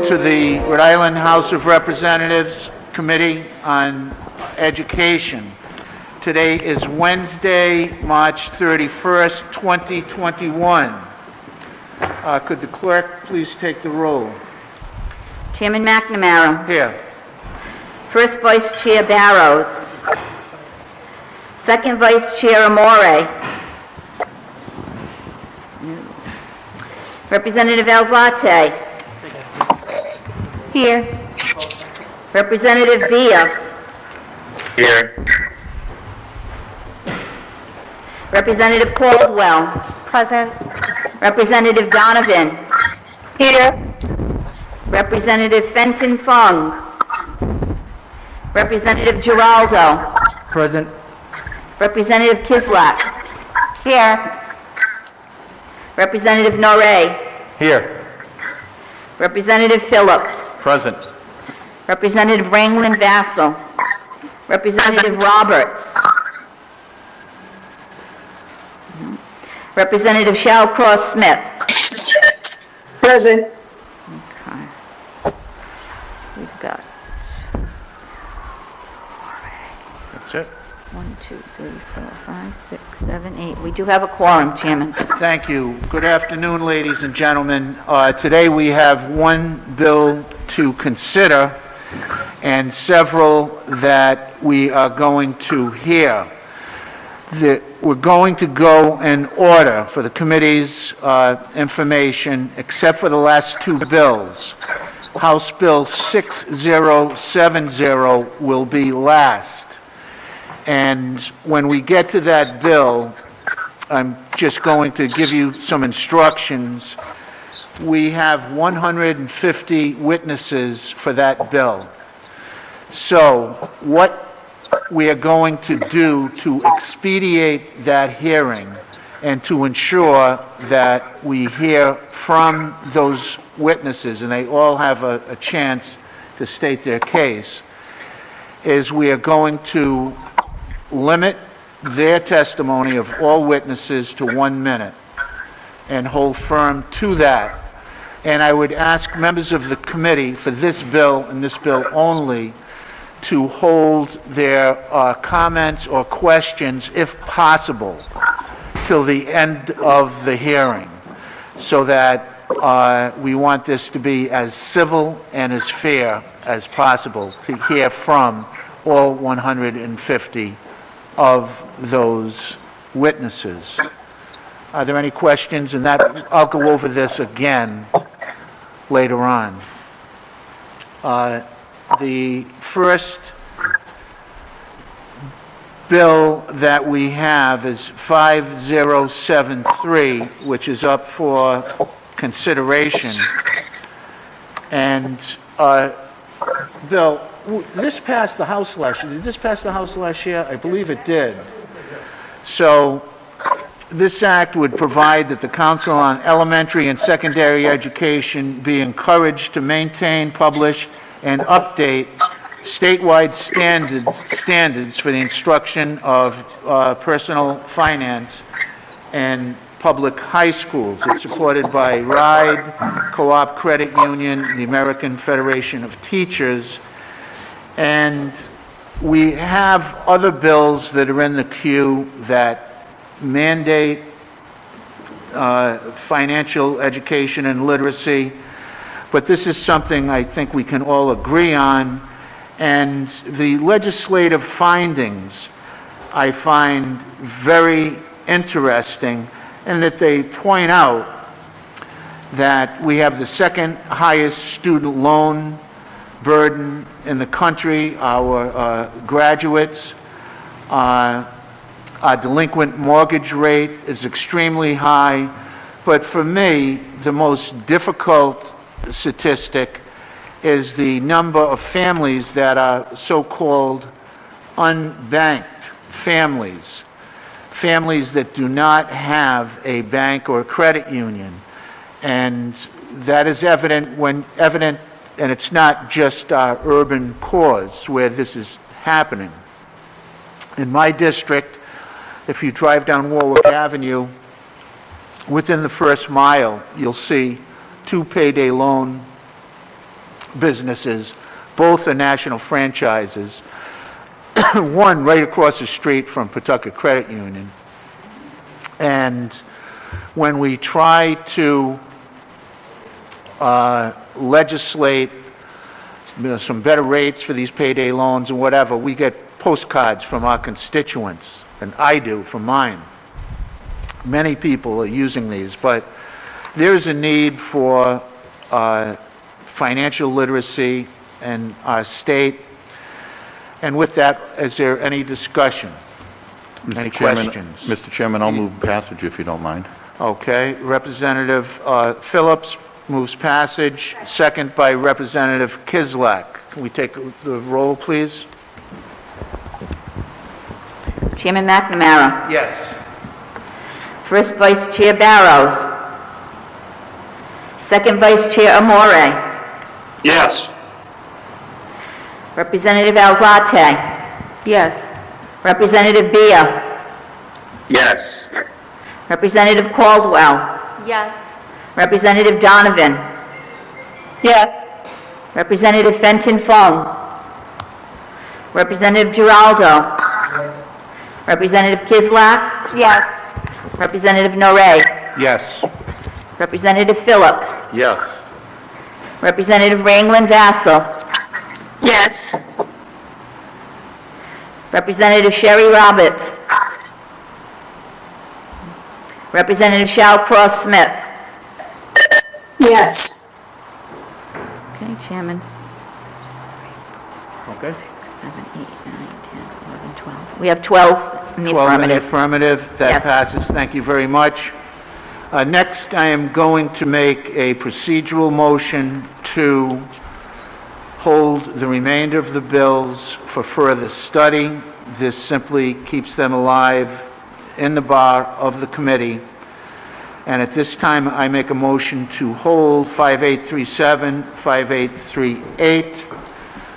to the Rhode Island House of Representatives Committee on Education. Today is Wednesday, March 31st, 2021. Could the clerk please take the roll? Chairman McNamara. Here. First Vice Chair Barrows. Second Vice Chair Amore. Representative Alzate. Here. Representative Bia. Here. Representative Caldwell. Present. Representative Donovan. Here. Representative Fenton Fung. Representative Giraldo. Present. Representative Kislak. Here. Representative Norrie. Here. Representative Phillips. Present. Representative Ranglin Vassal. Representative Roberts. Representative Shallcross Smith. Present. Okay. We've got That's it. 1, 2, 3, 4, 5, 6, 7, 8. We do have a quorum, Chairman. Thank you. Good afternoon, ladies and gentlemen. Today we have one bill to consider and several that we are going to hear. We're going to go in order for the committee's information, except for the last two bills. House Bill 6070 will be last. And when we get to that bill, I'm just going to give you some instructions. We have 150 witnesses for that bill. So what we are going to do to expedite that hearing and to ensure that we hear from those witnesses and they all have a chance to state their case is we are going to limit their testimony of all witnesses to 1 minute and hold firm to that. And I would ask members of the committee for this bill and this bill only to hold their comments or questions, if possible, till the end of the hearing, so that we want this to be as civil and as fair as possible to hear from all 150 of those witnesses. Are there any questions? And that I'll go over this again later on. The first bill that we have is 5073, which is up for consideration. And Bill, this passed the House last year. Did this pass the House last year? I believe it did. So this act would provide that the Council on Elementary and Secondary Education be encouraged to maintain, publish, and update statewide standards for the instruction of personal finance and public high schools. It's supported by RIDE, Co-op Credit Union, the American Federation of Teachers, and we have other bills that are in the queue that mandate financial education and literacy, but this is something I think we can all agree on. And the legislative findings I find very interesting, in that they point out that we have the second highest student loan burden in the country. Our graduates, our delinquent mortgage rate is extremely high. But for me, the most difficult statistic is the number of families that are so-called unbanked families, families that do not have a bank or a credit union. And that is evident, and it's not just our urban cores where this is happening. In my district, if you drive down Warwick Avenue, within the first mile, you'll see 2 payday loan businesses. Both are national franchises. One right across the street from Pawtucket Credit Union. And when we try to legislate some better rates for these payday loans and whatever, we get postcards from our constituents, and I do from mine. Many people are using these, but there's a need for financial literacy in our state. And with that, is there any discussion? Any questions? Mr. Chairman, I'll move passage if you don't mind. Okay, Representative Phillips moves passage, second by Representative Kislak. Can we take the roll, please? Chairman McNamara. Yes. First Vice Chair Barrows. Second Vice Chair Amore. Yes. Representative Alzate. Yes. Representative Beer. Yes. Representative Caldwell. Yes. Representative Donovan. Yes. Representative Fenton Fung. Representative Giraldo. Representative Kislak. Yes. Representative Noré. Yes. Representative Phillips. Yes. Representative Ranglin Vassal. Yes. Representative Sherry Roberts. Representative Shawcross Smith. Yes. Okay, Chairman. Okay. 7, 8, 9, 10, 11, 12. We have 12 in the 12 in the affirmative. affirmative. That Yes. passes. Thank you very much. Next, I am going to make a procedural motion to hold the remainder of the bills for further study. This simply keeps them alive in the bar of the committee. And at this time, I make a motion to hold 5837, 5838,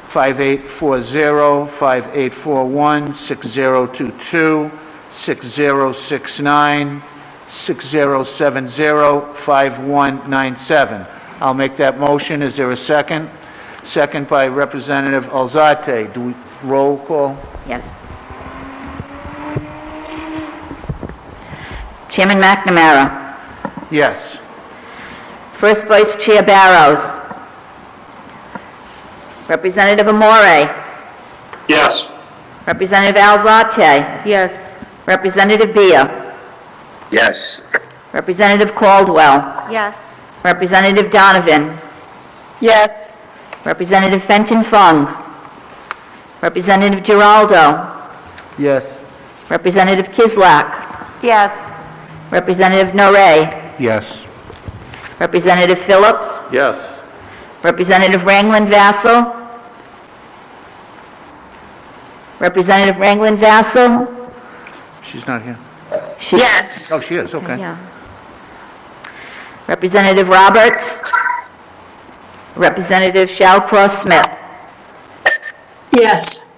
5840, 5841, 6022, 6069, 6070, 5197. I'll make that motion. Is there a second? Second by Representative Alzate. Do we roll call? Yes. Chairman McNamara. Yes. First Vice Chair Barrows. Representative Amore. Yes. Representative Alzate. Yes. Representative Beer. Yes. Representative Caldwell. Yes. Representative Donovan. Yes. Representative Fenton Fung. Representative Giraldo. Yes. Representative Kislak. Yes. Representative Noré. Yes. Representative Phillips. Yes. Representative Ranglin Vassal. Representative Ranglin Vassal. She's not here. Yes. Oh, she is, okay. Yeah. Representative Roberts. Representative Shawcross Smith. Yes.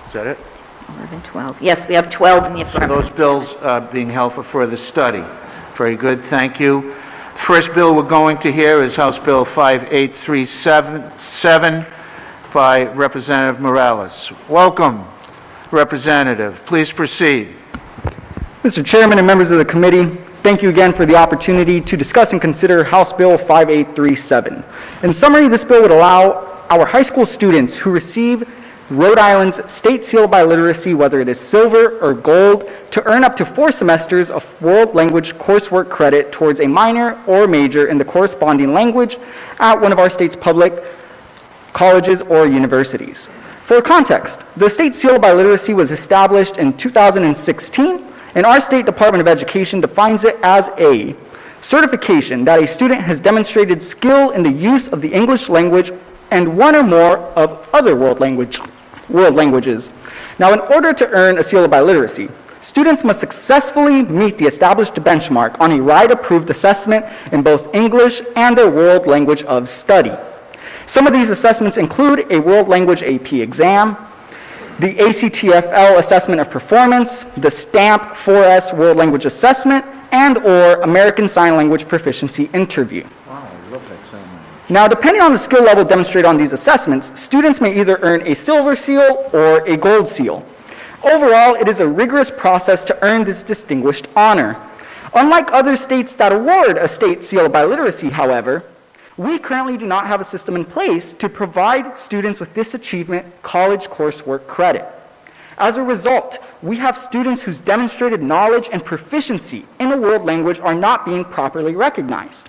Is that it? 11, 12. Yes, we have 12 in the So affirmative. those bills are being held for further study. Very good, thank you. First bill we're going to hear is House Bill 5837 by Representative Morales. Welcome, Representative. Please proceed. Mr. Chairman and members of the committee, thank you again for the opportunity to discuss and consider House Bill 5837. In summary, this bill would allow our high school students who receive Rhode Island's State Seal of Biliteracy, whether it is silver or gold, to earn up to 4 semesters of world language coursework credit towards a minor or major in the corresponding language at one of our state's public colleges or universities. For context, the State Seal of Biliteracy was established in 2016, and our State Department of Education defines it as a certification that a student has demonstrated skill in the use of the English language and one or more of other world languages. Now, in order to earn a Seal of Biliteracy, students must successfully meet the established benchmark on a RIDE-approved assessment in both English and their world language of study. Some of these assessments include a World Language AP exam, the ACTFL Assessment of Performance, the STAMP 4S World Language Assessment, and/or American Sign Language proficiency interview. Wow, I love that sign language. Now, depending on the skill level demonstrated on these assessments, students may either earn a silver seal or a gold seal. Overall, it is a rigorous process to earn this distinguished honor. Unlike other states that award a State Seal of Biliteracy, however, we currently do not have a system in place to provide students with this achievement college coursework credit. As a result, we have students whose demonstrated knowledge and proficiency in a world language are not being properly recognized.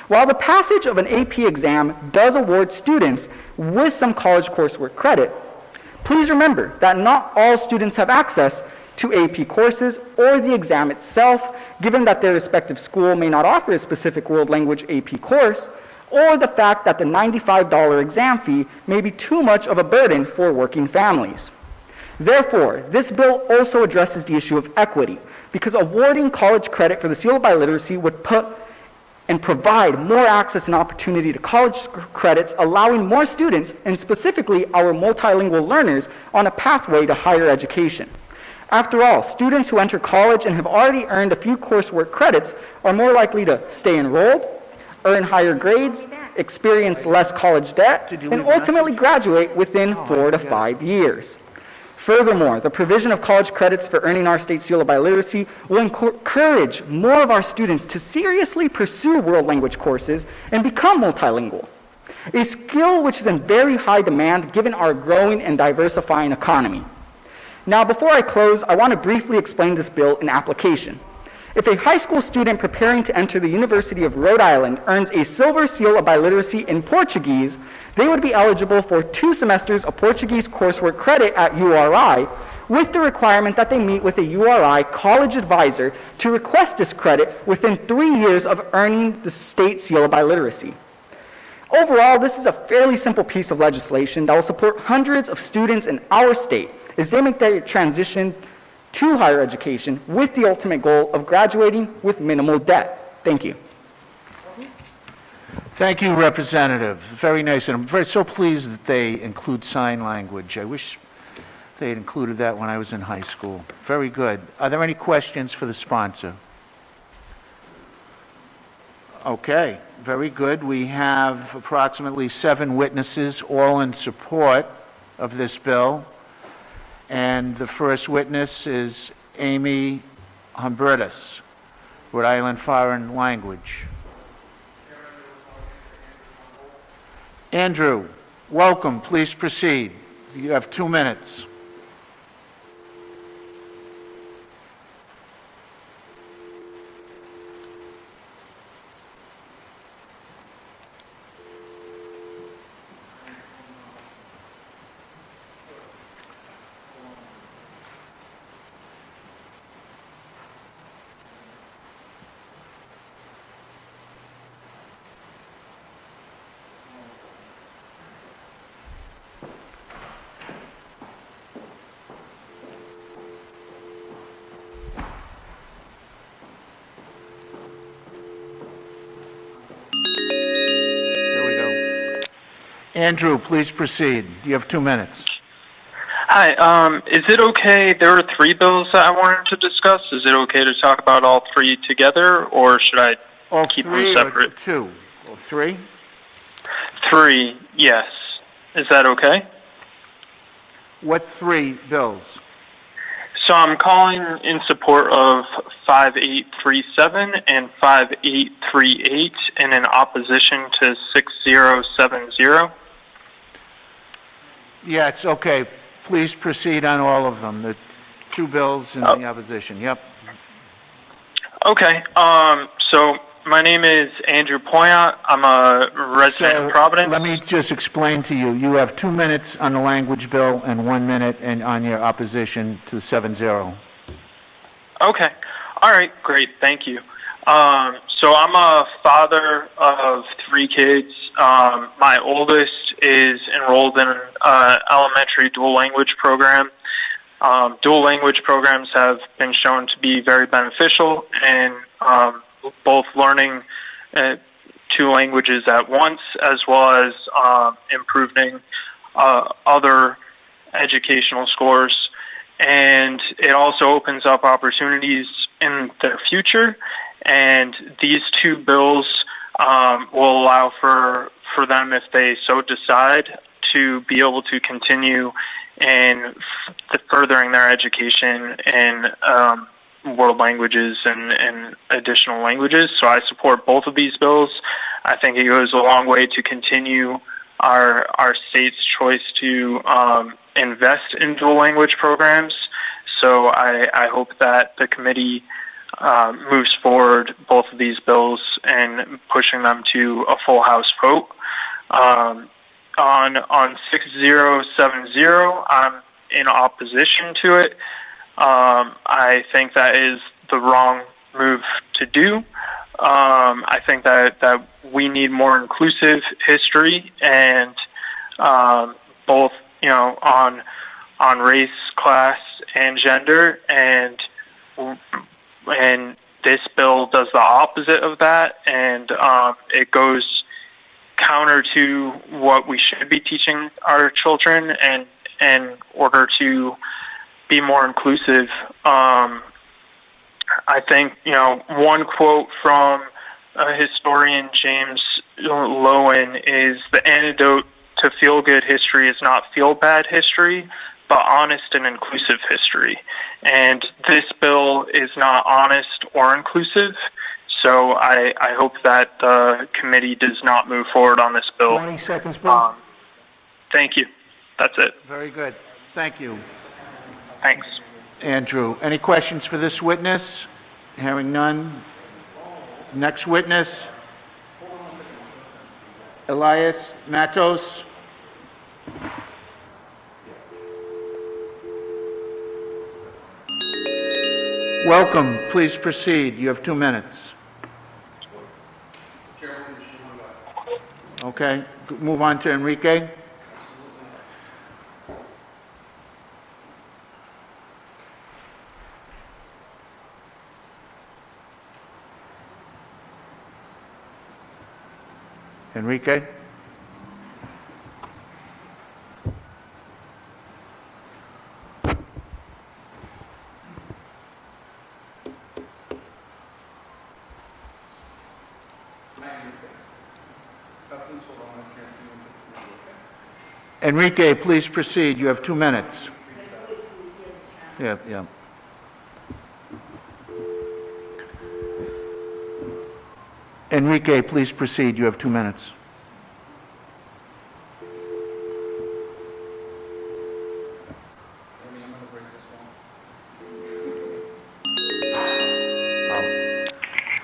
While the passage of an AP exam does award students with some college coursework credit, please remember that not all students have access to AP courses or the exam itself, given that their respective school may not offer a specific world language AP course, or the fact that the $95 exam fee may be too much of a burden for working families. Therefore, this bill also addresses the issue of equity, because awarding college credit for the Seal of Biliteracy would put and provide more access and opportunity to college credits, allowing more students, and specifically our multilingual learners, on a pathway to higher education. After all, students who enter college and have already earned a few coursework credits are more likely to stay enrolled, earn higher grades, experience less college debt, and ultimately graduate within 4 to 5 years. Furthermore, the provision of college credits for earning our State Seal of Biliteracy will encourage more of our students to seriously pursue world language courses and become multilingual, a skill which is in very high demand given our growing and diversifying economy. Now, before I close, I want to briefly explain this bill in application. If a high school student preparing to enter the University of Rhode Island earns a Silver Seal of Biliteracy in Portuguese, they would be eligible for 2 semesters of Portuguese coursework credit at URI, with the requirement that they meet with a URI college advisor to request this credit within 3 years of earning the State Seal of Biliteracy. Overall, this is a fairly simple piece of legislation that will support hundreds of students in our state as they make their transition to higher education with the ultimate goal of graduating with minimal debt. Thank you. Thank you, Representative. Very nice, and I'm so pleased that they include sign language. I wish they had included that when I was in high school. Very good. Are there any questions for the sponsor? Okay, very good. We have approximately 7 witnesses, all in support of this bill. And the first witness is Amy Humbertus, Rhode Island Foreign Language. Andrew, welcome. Please proceed. You have 2 minutes. Andrew, please proceed. You have 2 minutes. Hi, is it okay, there are 3 bills that I wanted to discuss. Is it okay to talk about all 3 together, or should I All keep 3 them separate? or 2? All 3? 3, yes. Is that okay? What 3 bills? So I'm calling in support of 5837 and 5838 and in opposition to 6070. Yeah, it's okay. Please proceed on all of them. The 2 bills in the opposition. Yep. Okay, so my name is Andrew Poyant. I'm a resident of Providence. Let me just explain to you. You have 2 minutes on the language bill and 1 minute on your opposition to 7-0. Okay. All right. Great. Thank you. So I'm a father of 3 kids. My oldest is enrolled in an elementary dual language program. Dual language programs have been shown to be very beneficial in both learning 2 languages at once, as well as improving other educational scores. And it also opens up opportunities in their future. And these two bills will allow for them, if they so decide, to be able to continue in furthering their education in world languages and additional languages. So I support both of these bills. I think it goes a long way to continue our state's choice to invest in dual language programs. So I hope that the committee moves forward both of these bills and pushing them to a full House vote. On 6070, I'm in opposition to it. I think that is the wrong move to do. I think that we need more inclusive history, and both, on race, class, and gender, and this bill does the opposite of that, and it goes counter to what we should be teaching our children, and in order to be more inclusive. I think, one quote from historian James Lowen is, "The antidote to feel-good history is not feel-bad history, but honest and inclusive history." And this bill is not honest or inclusive, so I hope that the committee does not move forward on this bill. 20 seconds, please. Thank you. That's it. Very good. Thank you. Thanks. Andrew, any questions for this witness? Hearing none. Next witness. Elias Matos. Welcome. Please proceed. You have 2 minutes. Okay. Move on to Enrique. Enrique? Enrique, please proceed. You have 2 minutes. Yeah. Enrique, please proceed. You have 2 minutes.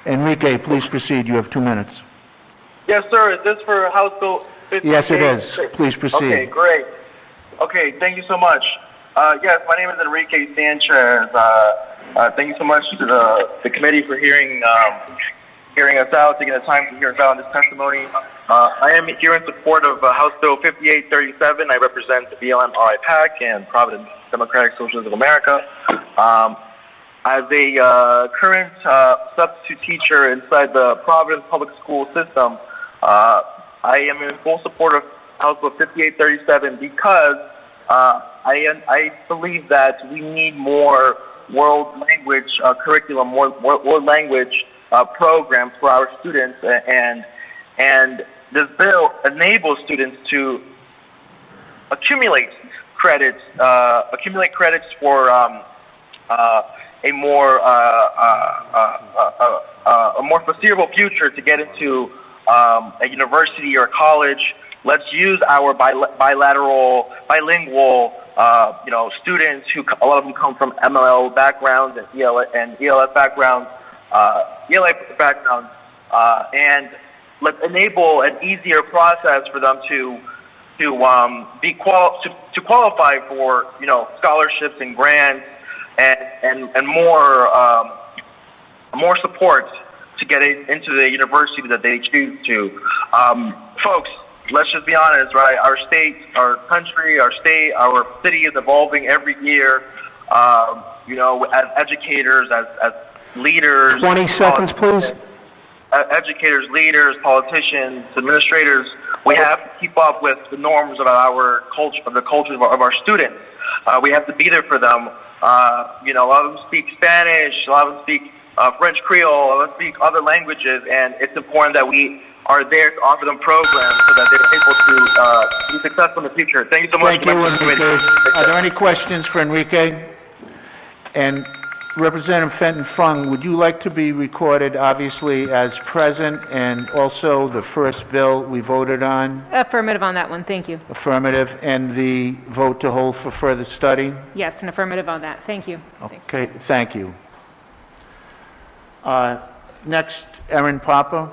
Enrique, please proceed. You have 2 minutes. Yes, sir. Is this for House Bill 58? Yes, it is. Please proceed. Okay, great. Okay, thank you so much. Yes, my name is Enrique Sanchez. Thank you so much to the committee for hearing us out, taking the time to hear us out on this testimony. I am here in support of House Bill 5837. I represent the BLM-RI PAC and Providence Democratic Socialists of America. As a current substitute teacher inside the Providence public school system, I am in full support of House Bill 5837 because I believe that we need more world language curriculum, more world language programs for our students, and this bill enables students to accumulate credits for a more foreseeable future to get into a university or college. Let's use our bilingual students who a lot of them come from MLL backgrounds and ELF backgrounds, and let's enable an easier process for them to qualify for scholarships and grants and more support to get into the university that they choose to. Folks, let's just be honest, right? Our state, our country, our state, our city is evolving every year. As educators, as leaders. 20 seconds, please. Educators, leaders, politicians, administrators, we have to keep up with the norms of our culture, of the culture of our students. We have to be there for them. A lot of them speak Spanish, a lot of them speak French Creole, speak other languages, and it's important that we are there to offer them programs so that they're able to be successful in the future. Thank you so much. Thank you, Enrique. Are there any questions for Enrique? And Representative Fenton Fung, would you like to be recorded, obviously, as present, and also the first bill we voted on? Affirmative on that one, thank you. Affirmative, and the vote to hold for further study? Yes, an affirmative on that, thank you. Okay, thank you. Next, Erin Papa.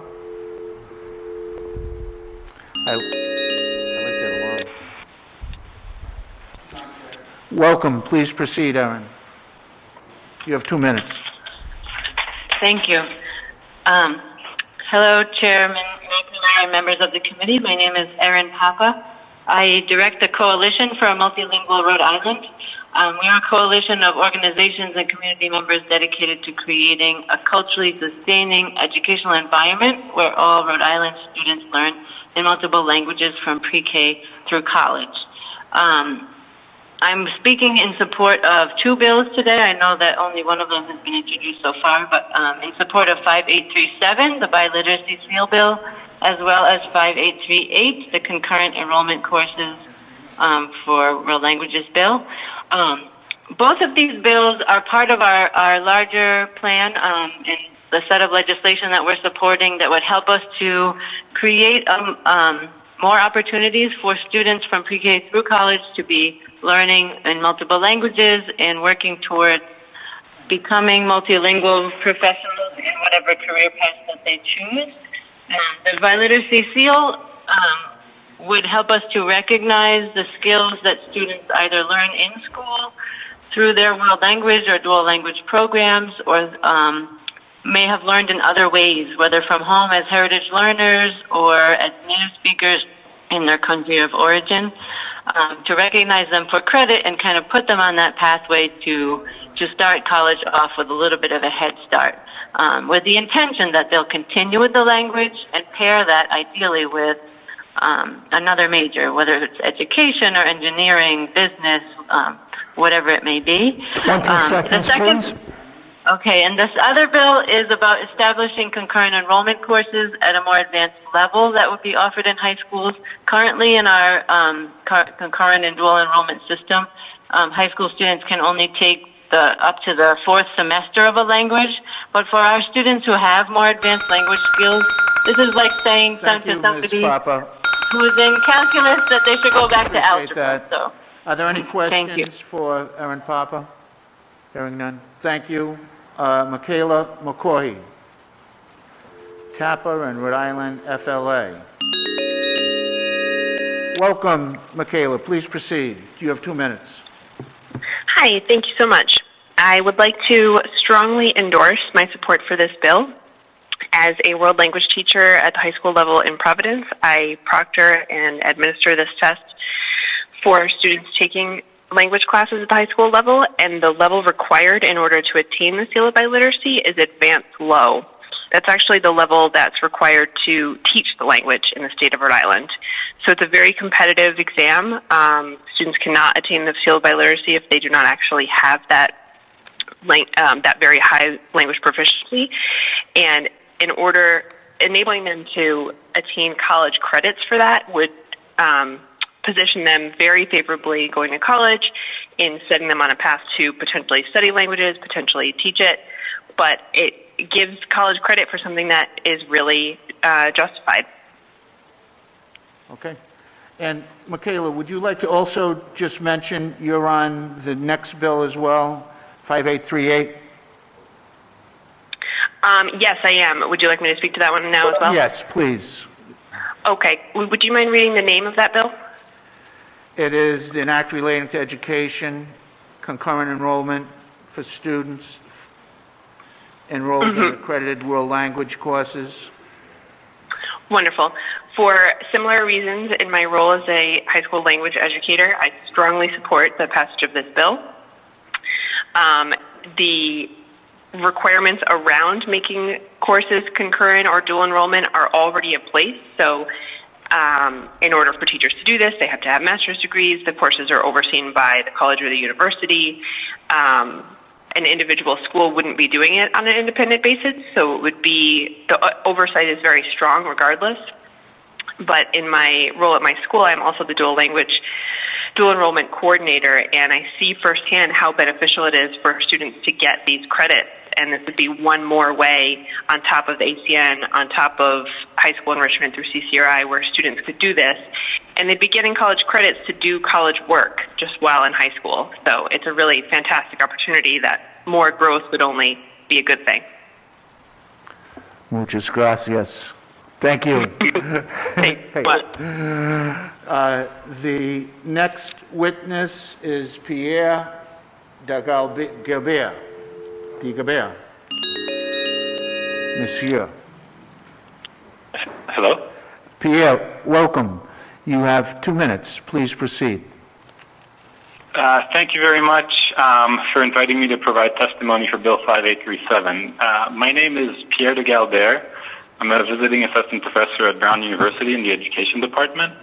I like that alarm. Welcome, please proceed, Erin. You have 2 minutes. Thank you. Hello, Chairman McNamara and members of the committee. My name is Erin Papa. I direct the Coalition for a Multilingual Rhode Island. We are a coalition of organizations and community members dedicated to creating a culturally sustaining educational environment where all Rhode Island students learn in multiple languages from pre-K through college. I'm speaking in support of 2 bills today. I know that only one of them has been introduced so far, but in support of 5837, the Biliteracy Seal Bill, as well as 5838, the concurrent enrollment courses for World Languages Bill. Both of these bills are part of our larger plan and the set of legislation that we're supporting that would help us to create more opportunities for students from pre-K through college to be learning in multiple languages and working towards becoming multilingual professionals in whatever career path that they choose. The Biliteracy Seal would help us to recognize the skills that students either learn in school through their world language or dual language programs, or may have learned in other ways, whether from home as heritage learners or as native speakers in their country of origin, to recognize them for credit and kind of put them on that pathway to start college off with a little bit of a head start, with the intention that they'll continue with the language and pair that ideally with another major, whether it's education or engineering, business, whatever it may be. 20 seconds, please. Okay, and this other bill is about establishing concurrent enrollment courses at a more advanced level that would be offered in high schools. Currently in our concurrent and dual enrollment system, high school students can only take up to the 4th semester of a language, but for our students who have more advanced language skills, this is like saying to somebody who's in calculus that they should go back to algebra. So, are there any questions for Erin Papa? Hearing none. Thank you. Michaela McCoy, TAPA and Rhode Island FLA. Welcome, Michaela. Please proceed. You have 2 minutes. Hi, thank you so much. I would like to strongly endorse my support for this bill. As a world language teacher at the high school level in Providence, I proctor and administer this test for students taking language classes at the high school level, and the level required in order to attain the Seal of Biliteracy is Advanced Low. That's actually the level that's required to teach the language in the state of Rhode Island. So it's a very competitive exam. Students cannot attain the Seal of Biliteracy if they do not actually have that very high language proficiency. And in order, enabling them to attain college credits for that would position them very favorably going to college, in setting them on a path to potentially study languages, potentially teach it, but it gives college credit for something that is really justified. Okay. And Michaela, would you like to also just mention you're on the next bill as well, 5838? Yes, I am. Would you like me to speak to that one now as well? Yes, please. Okay. Would you mind reading the name of that bill? It is an act relating to education, concurrent enrollment for students enrolled in accredited world language courses. Wonderful. For similar reasons, in my role as a high school language educator, I strongly support the passage of this bill. The requirements around making courses concurrent or dual enrollment are already in place, so in order for teachers to do this, they have to have master's degrees. The courses are overseen by the college or the university. an individual school wouldn't be doing it on an independent basis, so it would be, the oversight is very strong regardless. But in my role at my school, I'm also the dual enrollment coordinator, and I see firsthand how beneficial it is for students to get these credits. And this would be one more way on top of the ACN, on top of high school enrichment through CCRI, where students could do this. And they'd be getting college credits to do college work just while in high school. So it's a really fantastic opportunity that more growth would only be a good thing. Muchas gracias. Thank you. The next witness is Pierre Gilbert. Monsieur. Hello? Pierre, welcome. You have 2 minutes. Please proceed. Thank you very much for inviting me to provide testimony for Bill 5837. My name is Pierre de Galbert. I'm a visiting assistant professor at Brown University in the Education Department.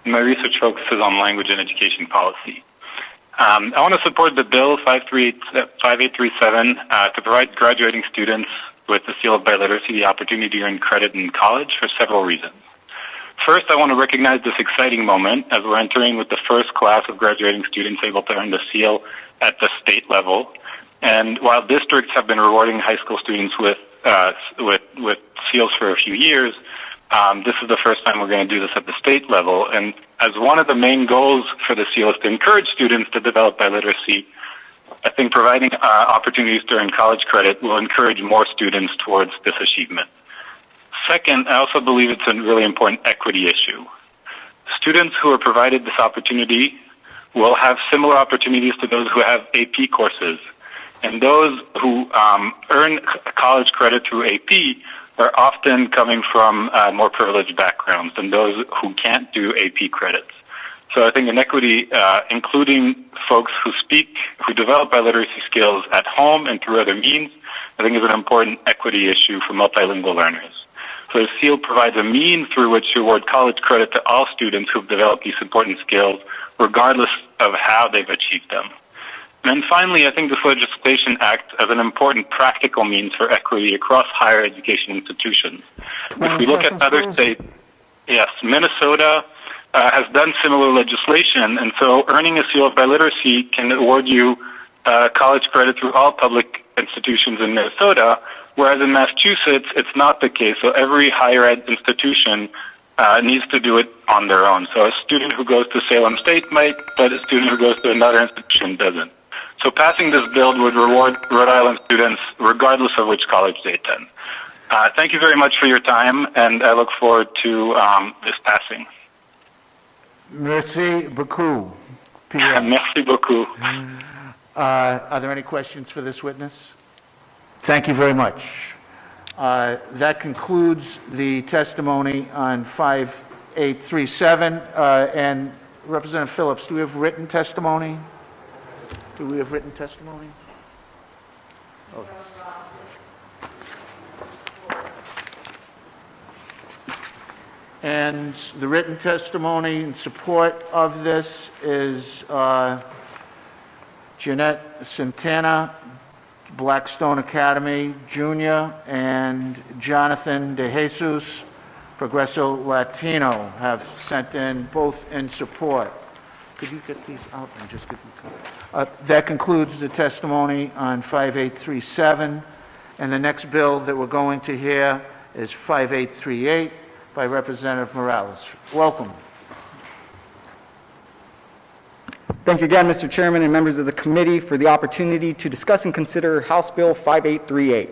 My research focuses on language and education policy. I want to support the Bill 5837 to provide graduating students with the Seal of Biliteracy the opportunity to earn credit in college for several reasons. First, I want to recognize this exciting moment as we're entering with the first class of graduating students able to earn the seal at the state level. And while districts have been rewarding high school students with seals for a few years, this is the first time we're going to do this at the state level. And as one of the main goals for the seal is to encourage students to develop biliteracy, I think providing opportunities to earn college credit will encourage more students towards this achievement. Second, I also believe it's a really important equity issue. Students who are provided this opportunity will have similar opportunities to those who have AP courses. And those who earn college credit through AP are often coming from more privileged backgrounds than those who can't do AP credits. So I think inequity, including folks who develop biliteracy skills at home and through other means, I think is an important equity issue for multilingual learners. So the seal provides a means through which to award college credit to all students who've developed these important skills, regardless of how they've achieved them. And then finally, I think this legislation acts as an important practical means for equity across higher education institutions. If we look at other states, yes, Minnesota has done similar legislation, and so earning a seal of biliteracy can award you college credit through all public institutions in Minnesota, whereas in Massachusetts, it's not the case. So every higher ed institution needs to do it on their own. So a student who goes to Salem State might, but a student who goes to another institution doesn't. So passing this bill would reward Rhode Island students regardless of which college they attend. Thank you very much for your time, and I look forward to this passing. Merci beaucoup, Pierre. Merci beaucoup. Are there any questions for this witness? Thank you very much. That concludes the testimony on 5837. And Representative Phillips, do we have written testimony? Do we have written testimony? Okay. And the written testimony in support of this is Jeanette Santana, Blackstone Academy Jr., and Jonathan De Jesus, Progreso Latino, have sent in both in support. Could you get these out and just give them? That concludes the testimony on 5837, and the next bill that we're going to hear is 5838 by Representative Morales. Welcome. Thank you again, Mr. Chairman and members of the committee, for the opportunity to discuss and consider House Bill 5838.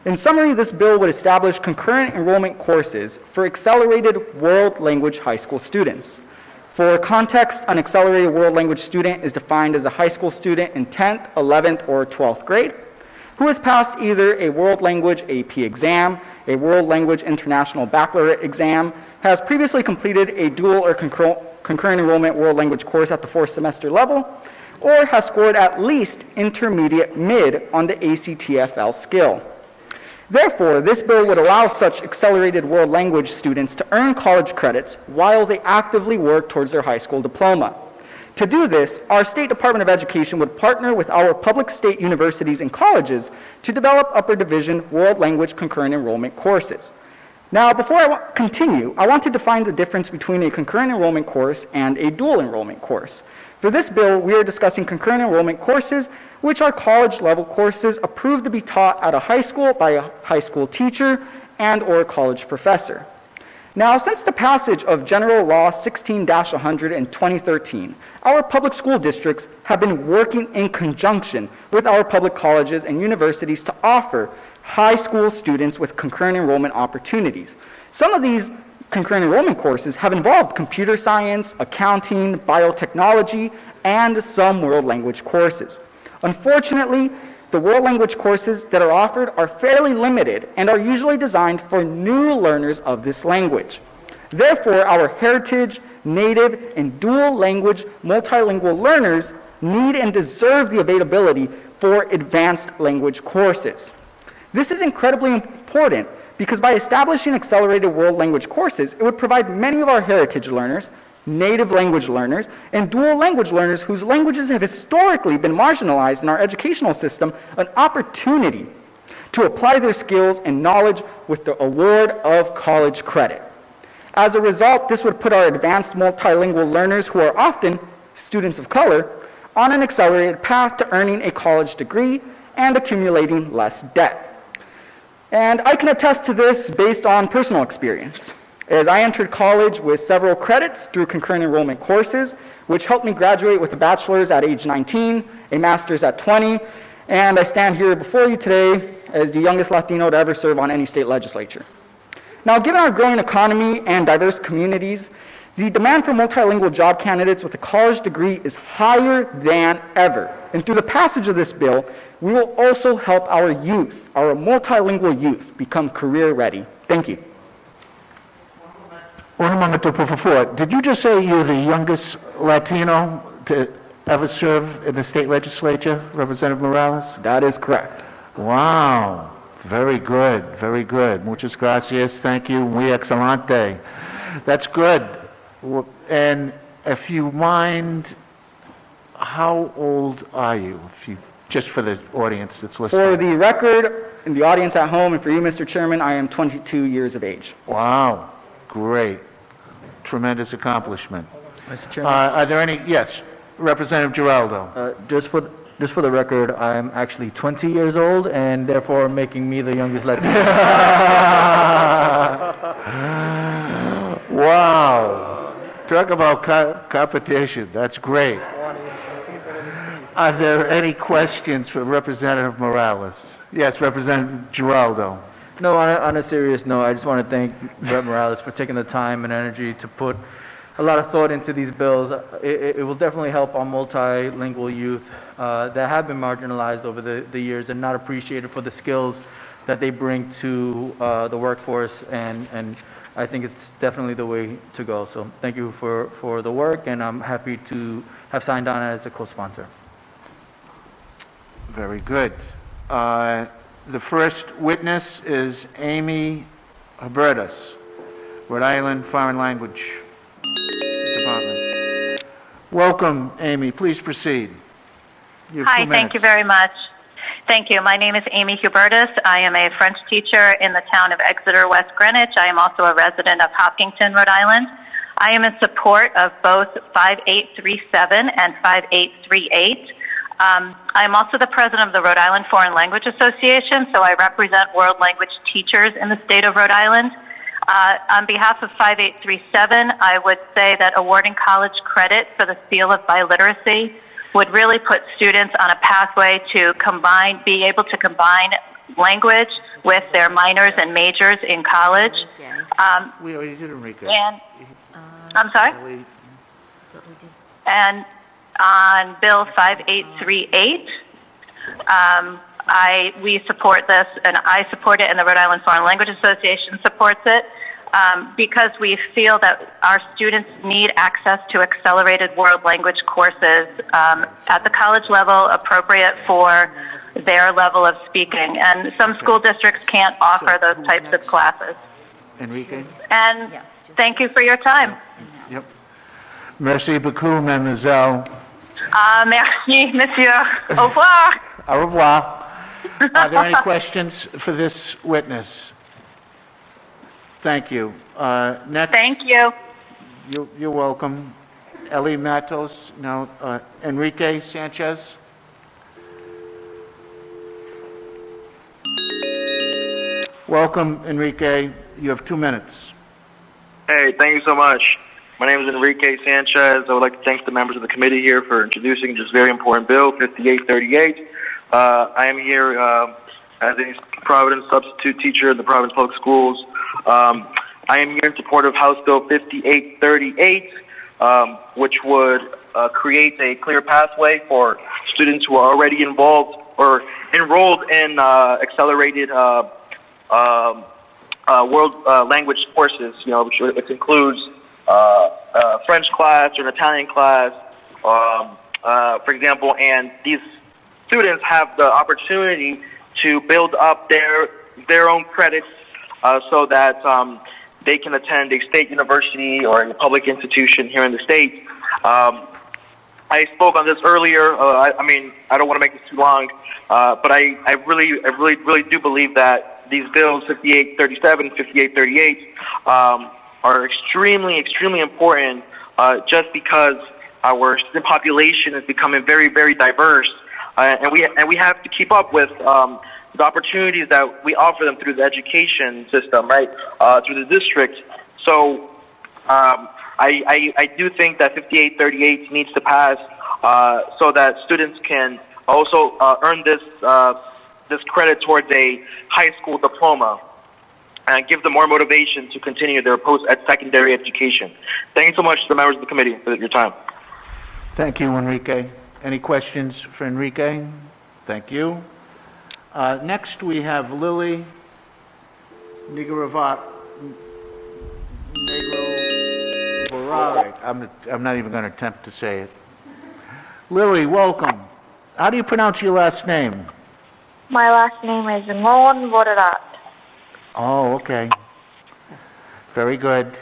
In summary, this bill would establish concurrent enrollment courses for accelerated world language high school students. For context, an accelerated world language student is defined as a high school student in 10th, 11th, or 12th grade who has passed either a world language AP exam, a world language international baccalaureate exam, has previously completed a dual or concurrent enrollment world language course at the 4th semester level, or has scored at least intermediate mid on the ACTFL skill. Therefore, this bill would allow such accelerated world language students to earn college credits while they actively work towards their high school diploma. To do this, our State Department of Education would partner with our public state universities and colleges to develop upper division world language concurrent enrollment courses. Now, before I continue, I want to define the difference between a concurrent enrollment course and a dual enrollment course. For this bill, we are discussing concurrent enrollment courses, which are college-level courses approved to be taught at a high school by a high school teacher and/or a college professor. Now, since the passage of General Law 16-100 in 2013, our public school districts have been working in conjunction with our public colleges and universities to offer high school students with concurrent enrollment opportunities. Some of these concurrent enrollment courses have involved computer science, accounting, biotechnology, and some world language courses. Unfortunately, the world language courses that are offered are fairly limited and are usually designed for new learners of this language. Therefore, our heritage, native, and dual language multilingual learners need and deserve the availability for advanced language courses. This is incredibly important because by establishing accelerated world language courses, it would provide many of our heritage learners, native language learners, and dual language learners whose languages have historically been marginalized in our educational system an opportunity to apply their skills and knowledge with the award of college credit. As a result, this would put our advanced multilingual learners, who are often students of color, on an accelerated path to earning a college degree and accumulating less debt. And I can attest to this based on personal experience, as I entered college with several credits through concurrent enrollment courses, which helped me graduate with a bachelor's at age 19, a master's at 20, and I stand here before you today as the youngest Latino to ever serve on any state legislature. Now, given our growing economy and diverse communities, the demand for multilingual job candidates with a college degree is higher than ever. And through the passage of this bill, we will also help our youth, our multilingual youth, become career ready. Thank you. Un momento, por favor. Did you just say you're the youngest Latino to ever serve in the state legislature, Representative Morales? That is correct. Wow. Very good, very good. Muchas gracias. Thank you. Muy excelente. That's good. And if you mind, how old are you? Just for the audience that's listening. For the record, in the audience at home, and for you, Mr. Chairman, I am 22 years of age. Wow. Great. Tremendous accomplishment. Mr. Chairman? Are there any? Yes. Representative Giraldo. Just for the record, I'm actually 20 years old, and therefore making me the youngest Latino. Wow. Talk about competition. That's great. Are there any questions for Representative Morales? Yes, Representative Giraldo. No, on a serious note, I just want to thank Rep. Morales for taking the time and energy to put a lot of thought into these bills. It will definitely help our multilingual youth that have been marginalized over the years and not appreciated for the skills that they bring to the workforce, and I think it's definitely the way to go. So thank you for the work, and I'm happy to have signed on as a co-sponsor. Very good. The first witness is Amy Hubertus, Rhode Island Foreign Language Department. Welcome, Amy. Please proceed. You have 2 Hi, minutes. thank you very much. Thank you. My name is Amy Hubertus. I am a French teacher in the town of Exeter, West Greenwich. I am also a resident of Hopkinton, Rhode Island. I am in support of both 5837 and 5838. I'm also the president of the Rhode Island Foreign Language Association, so I represent world language teachers in the state of Rhode Island. On behalf of 5837, I would say that awarding college credit for the Seal of Biliteracy would really put students on a pathway to be able to combine language with their minors and majors in college. We already did Enrique. And, I'm sorry? And on Bill 5838, we support this, and I support it, and the Rhode Island Foreign Language Association supports it, because we feel that our students need access to accelerated world language courses at the college level appropriate for their level of speaking. And some school districts can't offer those types of classes. Enrique? And thank you for your time. Yep. Merci beaucoup, mademoiselle. Merci, monsieur. Au revoir. Au revoir. Are there any questions for this witness? Thank you. Next. Thank you. You're welcome. Ellie Matos, no, Enrique Sanchez. Welcome, Enrique. You have 2 minutes. Hey, thank you so much. My name is Enrique Sanchez. I would like to thank the members of the committee here for introducing this very important bill, 5838. I am here as a Providence substitute teacher in the Providence Public Schools. I am here in support of House Bill 5838, which would create a clear pathway for students who are already involved or enrolled in accelerated world language courses, which includes French class or an Italian class, for example, and these students have the opportunity to build up their own credits so that they can attend a state university or a public institution here in the state. I spoke on this earlier. I don't want to make this too long, but I really do believe that these bills, 5837, 5838, are extremely important just because our student population is becoming very, very diverse, and we have to keep up with the opportunities that we offer them through the education system, right, through the district. So I do think that 5838 needs to pass so that students can also earn this credit towards a high school diploma and give them more motivation to continue their post-secondary education. Thank you so much to the members of the committee for your time. Thank you, Enrique. Any questions for Enrique? Thank you. Next, we have Lily Nigaravare. I'm not even going to attempt to say it. Lily, welcome. How do you pronounce your last name? My last name is Mon Vodarat. Oh, okay. Very good.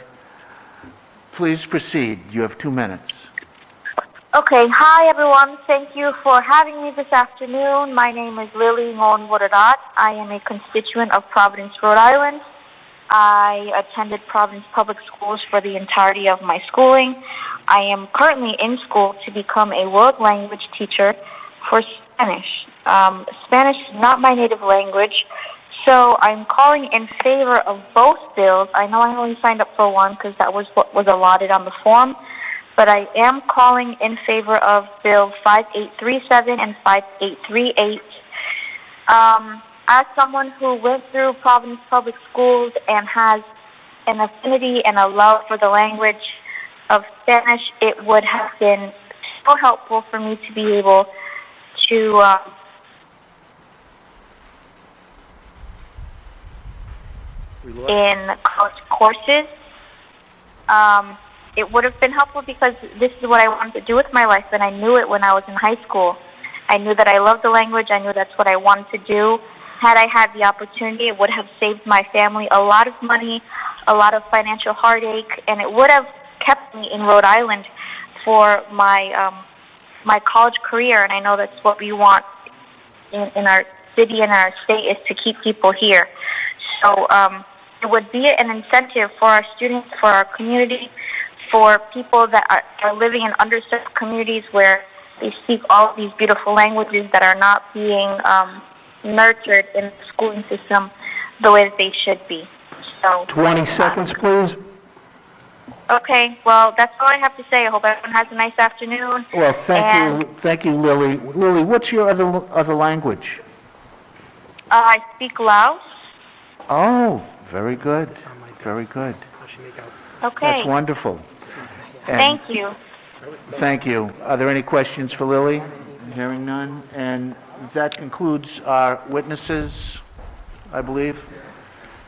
Please proceed. You have 2 minutes. Okay, hi everyone. Thank you for having me this afternoon. My name is Lily Mon Vodarat. I am a constituent of Providence, Rhode Island. I attended Providence Public Schools for the entirety of my schooling. I am currently in school to become a world language teacher for Spanish. Spanish is not my native language, so I'm calling in favor of both bills. I know I only signed up for one because that was what was allotted on the form, but I am calling in favor of Bill 5837 and 5838. As someone who went through Providence Public Schools and has an affinity and a love for the language of Spanish, it would have been so helpful for me to be able to in college courses. It would have been helpful because this is what I wanted to do with my life, and I knew it when I was in high school. I knew that I loved the language. I knew that's what I wanted to do. Had I had the opportunity, it would have saved my family a lot of money, a lot of financial heartache, and it would have kept me in Rhode Island for my my college career. And I know that's what we want in our city and our state, is to keep people here. So it would be an incentive for our students, for our community, for people that are living in underserved communities where they speak all of these beautiful languages that are not being nurtured in the schooling system the way that they should be. So 20 seconds, please. Okay, well, that's all I have to say. I hope everyone has a nice afternoon. Well, thank you, Lily. Lily, what's your other language? I speak Laos. Oh, very good. Very good. Okay. That's wonderful. And Thank you. Thank you. Are there any questions for Lily? Hearing none. And that concludes our witnesses, I believe,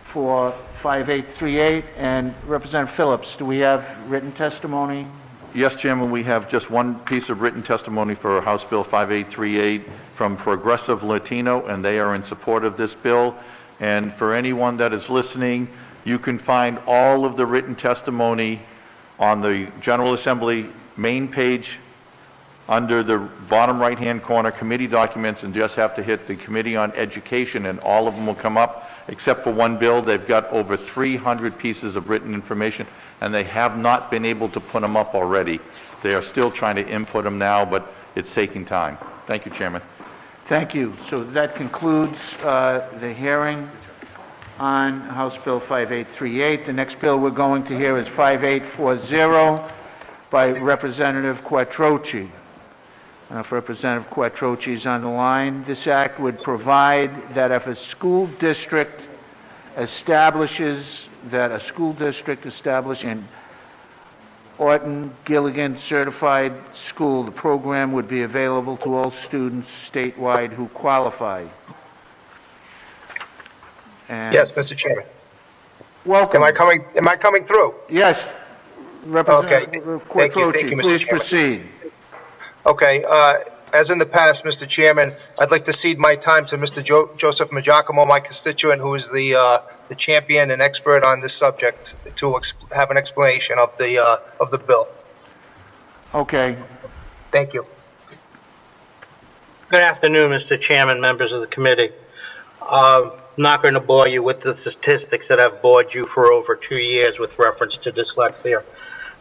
for 5838. And Representative Phillips, do we have written testimony? Yes, Chairman, we have just one piece of written testimony for House Bill 5838 from Progressive Latino, and they are in support of this bill. And for anyone that is listening, you can find all of the written testimony on the General Assembly main page, under the bottom right-hand corner, committee documents, and just have to hit the Committee on Education, and all of them will come up, except for one bill. They've got over 300 pieces of written information, and they have not been able to put them up already. They are still trying to input them now, but it's taking time. Thank you, Chairman. Thank you. So that concludes the hearing on House Bill 5838. The next bill we're going to hear is 5840 by Representative Quattrochi. If Representative Quattrochi is on the line, this act would provide that if a school district establishes in Orton Gilligan Certified School, the program would be available to all students statewide who qualify. And Yes, Mr. Chairman. welcome. Am I coming through? Yes, Representative Quattrochi, Mr. please Chairman. proceed. Okay, as in the past, Mr. Chairman, I'd like to cede my time to Mr. Joseph Majacomo, my constituent, who is the champion and expert on this subject, to have an explanation of the bill. Okay. Thank you. Good afternoon, Mr. Chairman, members of the committee. I'm not going to bore you with the statistics that I've bored you for over 2 years with reference to dyslexia.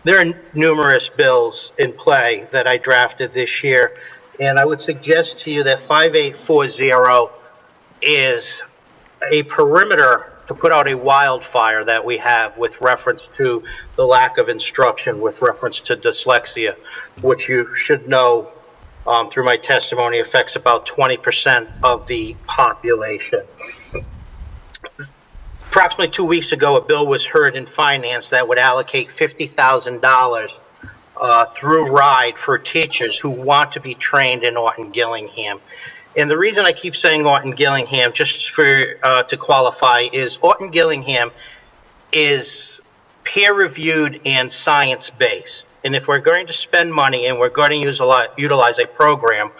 There are numerous bills in play that I drafted this year, and I would suggest to you that 5840 is a perimeter to put out a wildfire that we have with reference to the lack of instruction with reference to dyslexia, which you should know through my testimony affects about 20% of the population. Approximately 2 weeks ago, a bill was heard in finance that would allocate $50,000 through RIDE for teachers who want to be trained in Orton Gillingham. And the reason I keep saying Orton Gillingham, just for to qualify, is Orton Gillingham is peer-reviewed and science-based. And if we're going to spend money and we're going to utilize a program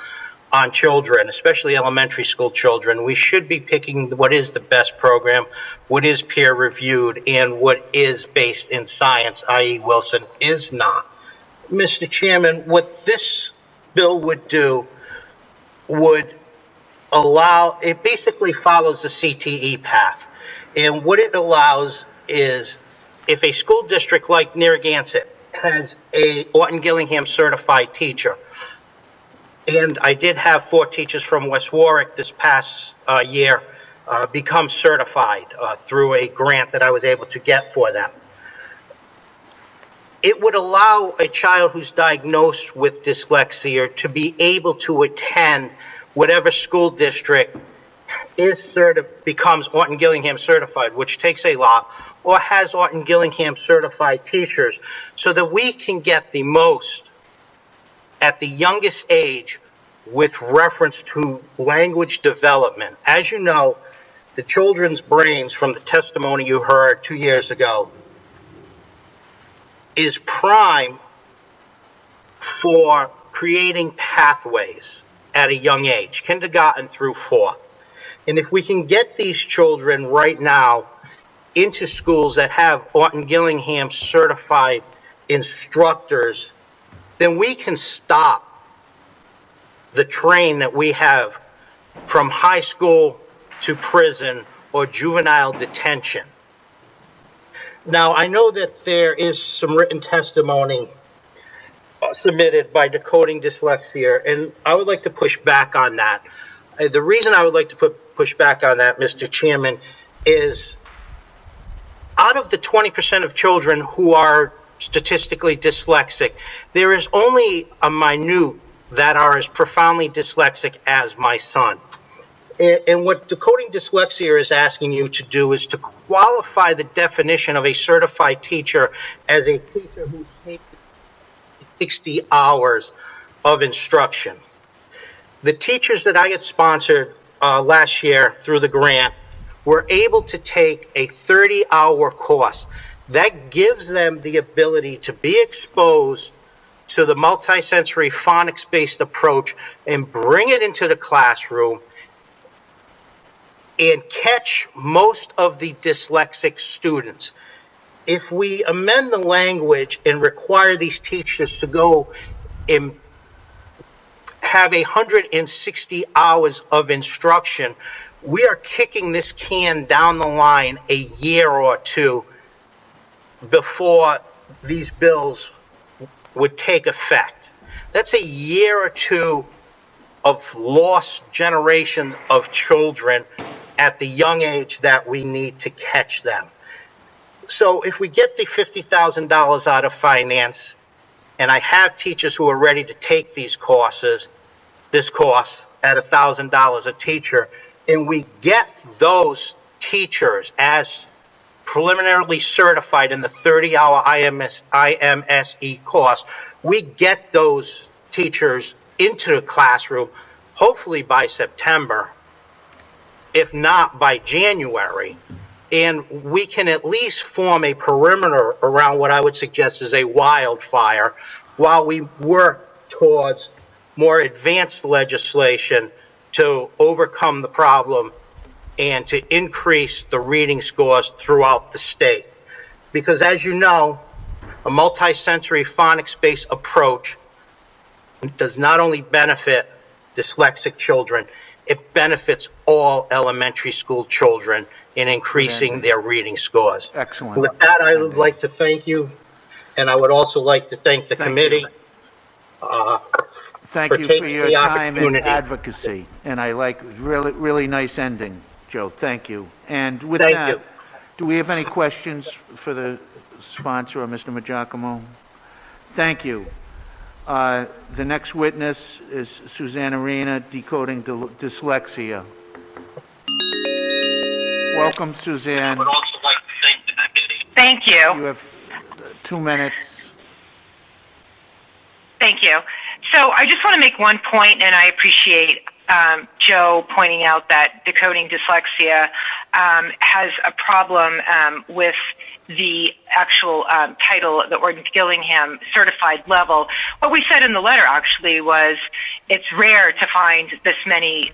on children, especially elementary school children, we should be picking what is the best program, what is peer-reviewed, and what is based in science, i.e. Wilson is not. Mr. Chairman, what this bill would do would allow, it basically follows the CTE path. And what it allows is if a school district like Narragansett has a Orton Gillingham certified teacher, and I did have 4 teachers from West Warwick this past year become certified through a grant that I was able to get for them. It would allow a child who's diagnosed with dyslexia to be able to attend whatever school district is becomes Orton Gillingham certified, which takes a lot, or has Orton Gillingham certified teachers, so that we can get the most at the youngest age with reference to language development. As you know, the children's brains, from the testimony you heard 2 years ago, is prime for creating pathways at a young age, kindergarten through 4. And if we can get these children right now into schools that have Orton Gillingham certified instructors, then we can stop the train that we have from high school to prison or juvenile detention. Now, I know that there is some written testimony submitted by Decoding Dyslexia, and I would like to push back on that. The reason I would like to push back on that, Mr. Chairman, is out of the 20% of children who are statistically dyslexic, there is only a minute that are as profoundly dyslexic as my son. And what Decoding Dyslexia is asking you to do is to qualify the definition of a certified teacher as a teacher who's taken 60 hours of instruction. The teachers that I had sponsored last year through the grant were able to take a 30-hour course. That gives them the ability to be exposed to the multisensory phonics-based approach and bring it into the classroom and catch most of the dyslexic students. if we amend the language and require these teachers to go and have 160 hours of instruction, we are kicking this can down the line a year or two before these bills would take effect. That's a year or two of lost generations of children at the young age that we need to catch them. So if we get the $50,000 out of finance, and I have teachers who are ready to take these courses, this course at $1,000 a teacher, and we get those teachers as preliminarily certified in the 30-hour IMSE course, we get those teachers into the classroom, hopefully by September, if not by January, and we can at least form a perimeter around what I would suggest is a wildfire while we work towards more advanced legislation to overcome the problem and to increase the reading scores throughout the state. Because as you know, a multi-sensory phonics-based approach does not only benefit dyslexic children, it benefits all elementary school children in increasing their reading scores. Excellent. With that, I would like to thank you, and I would also like to thank the committee Thank for you for taking your the time and opportunity. advocacy, and I like, really nice ending, Joe, thank you. And with Thank that, you. do we have any questions for the sponsor or Mr. Magiacomo? Thank you. The next witness is Suzanne Arena, decoding dyslexia. Welcome, Suzanne. Thank you. You have 2 minutes. Thank you. So I just want to make one point, and I appreciate Joe pointing out that decoding dyslexia has a problem with the actual title, the Orton-Gillingham certified level. What we said in the letter actually was it's rare to find this many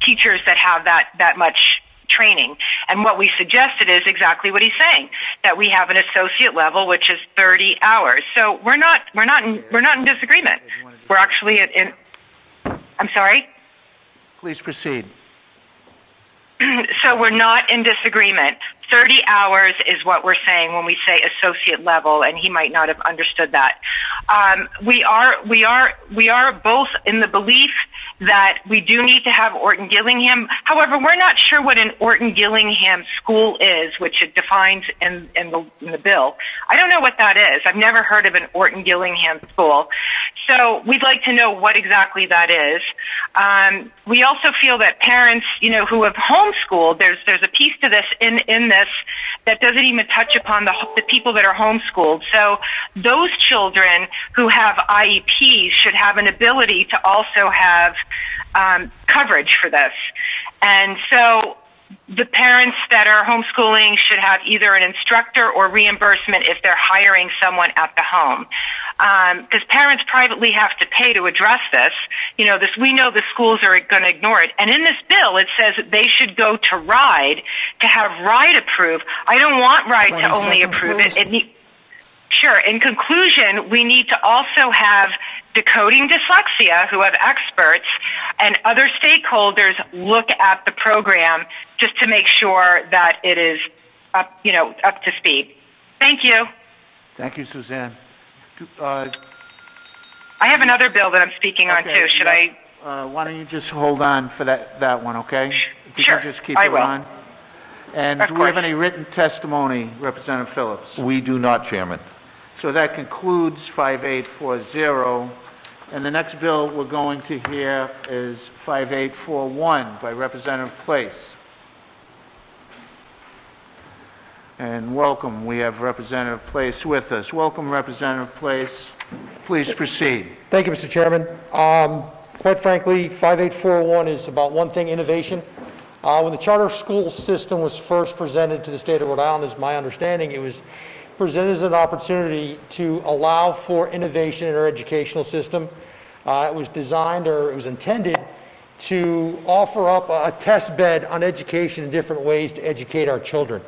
teachers that have that much training. And what we suggested is exactly what he's saying, that we have an associate level, which is 30 hours. So we're not in disagreement. We're actually in I'm sorry? Please proceed. So we're not in disagreement. 30 hours is what we're saying when we say associate level, and he might not have understood that. We are both in the belief that we do need to have Orton-Gillingham. However, we're not sure what an Orton-Gillingham school is, which it defines in the bill. I don't know what that is. I've never heard of an Orton-Gillingham school. So we'd like to know what exactly that is. We also feel that parents, who have homeschooled, there's a piece to this in this that doesn't even touch upon the people that are homeschooled. So those children who have IEPs should have an ability to also have coverage for this. And so the parents that are homeschooling should have either an instructor or reimbursement if they're hiring someone at the home. Because parents privately have to pay to address this. We know the schools are going to ignore it. And in this bill, it says that they should go to RIDE to have RIDE approve. I don't want RIDE to only approve it. Sure. In conclusion, we need to also have Decoding Dyslexia, who have experts, and other stakeholders look at the program just to make sure that it is up to speed. Thank you. Thank you, Suzanne. I have another bill that I'm speaking on too. Should I? Why don't you just hold on for that one, okay? If you Sure, can just keep I it will. on. And Of do we have course. any written testimony, Representative Phillips? We do not, Chairman. So that concludes 5840. And the next bill we're going to hear is 5841 by Representative Place. And welcome, we have Representative Place with us. Welcome, Representative Place. Please proceed. Thank you, Mr. Chairman. Quite frankly, 5841 is about one thing, innovation. When the charter school system was first presented to the state of Rhode Island, is my understanding, it was presented as an opportunity to allow for innovation in our educational system. It was designed, or it was intended to offer up a test bed on education in different ways to educate our children.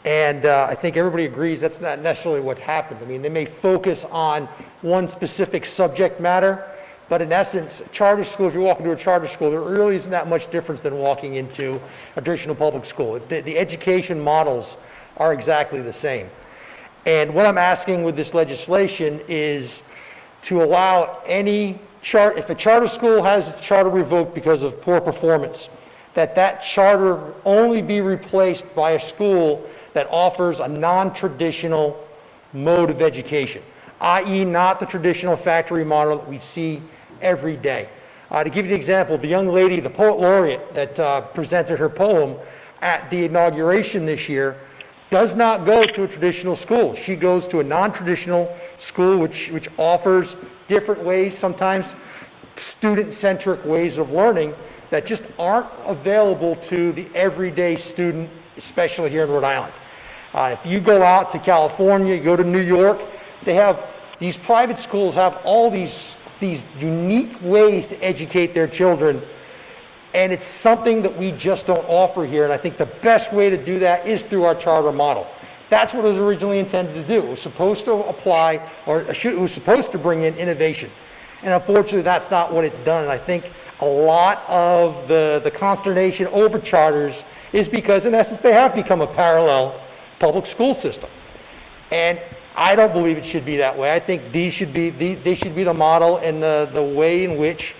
And I think everybody agrees that's not necessarily what's happened. I mean, they may focus on one specific subject matter, but in essence, charter school, if you walk into a charter school, there really isn't that much difference than walking into a traditional public school. The education models are exactly the same. And what I'm asking with this legislation is to allow any if a charter school has its charter revoked because of poor performance, that charter only be replaced by a school that offers a non-traditional mode of education, i.e. not the traditional factory model that we see every day. To give you an example, the young lady, the poet laureate that presented her poem at the inauguration this year does not go to a traditional school. She goes to a non-traditional school which offers different ways, sometimes student-centric ways of learning that just aren't available to the everyday student, especially here in Rhode Island. If you go out to California, you go to New York, they have, these private schools have all these unique ways to educate their children, and it's something that we just don't offer here, and I think the best way to do that is through our charter model. That's what it was originally intended to do. It was supposed to apply, or it was supposed to bring in innovation. And unfortunately, that's not what it's done. And I think a lot of the consternation over charters is because, in essence, they have become a parallel public school system. And I don't believe it should be that way. I think they should be the model and the way in which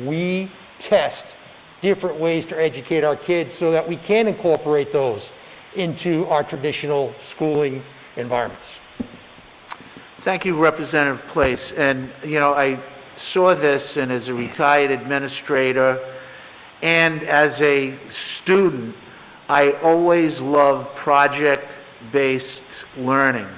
we test different ways to educate our kids so that we can incorporate those into our traditional schooling environments. Thank you, Representative Place. And, you know, I saw this, and as a retired administrator and as a student, I always loved project-based learning.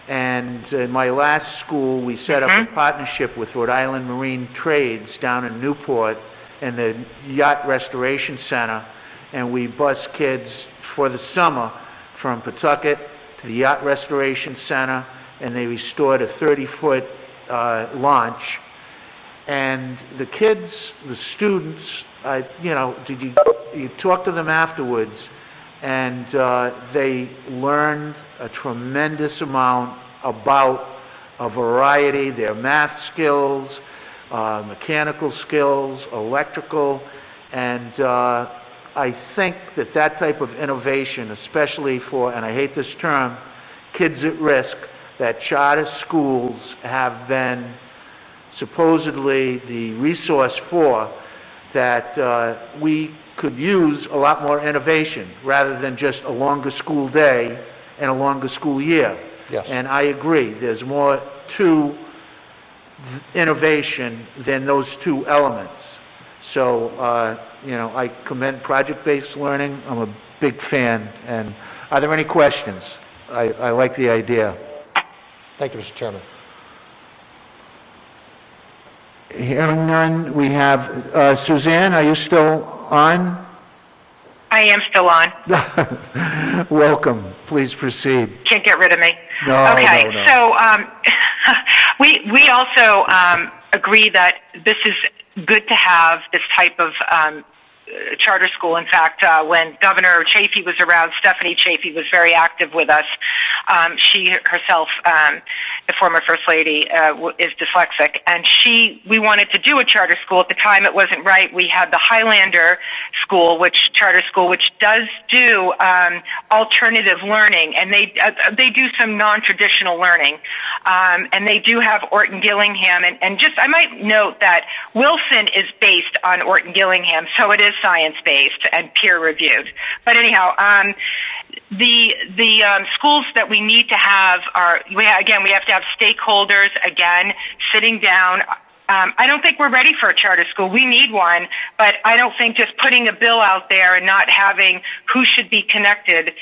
And in my last school, we set up a partnership with Rhode Island Marine Trades down in Newport and the Yacht Restoration Center, and we bus kids for the summer from Pawtucket to the Yacht Restoration Center, and they restored a 30-foot launch. And the kids, the students, you know, you talk to them afterwards, and they learned a tremendous amount about a variety, their math skills, mechanical skills, electrical, and I think that type of innovation, especially for, and I hate this term, kids at risk, that charter schools have been supposedly the resource for, that we could use a lot more innovation rather than just a longer school day and a longer school year. Yes. And I agree, there's more to innovation than those two elements. So, you know, I commend project-based learning. I'm a big fan. And are there any questions? I like the idea. Thank you, Mr. Chairman. Hearing none, we have, Suzanne, are you still on? I am still on. Welcome. Please proceed. Can't get rid of me. No, okay, no. so we also agree that this is good to have this type of charter school. In fact, when Governor Chafee was around, Stephanie Chafee was very active with us. She herself, the former First Lady, is dyslexic, and we wanted to do a charter school. At the time, it wasn't right. We had the Highlander School, charter school, which does do alternative learning, and they do some non-traditional learning, and they do have Orton Gillingham, and just I might note that Wilson is based on Orton Gillingham, so it is science-based and peer-reviewed. But anyhow, the schools that we need to have are, we have to have stakeholders, again, sitting down. I don't think we're ready for a charter school. We need one, but I don't think just putting a bill out there and not having who should be connected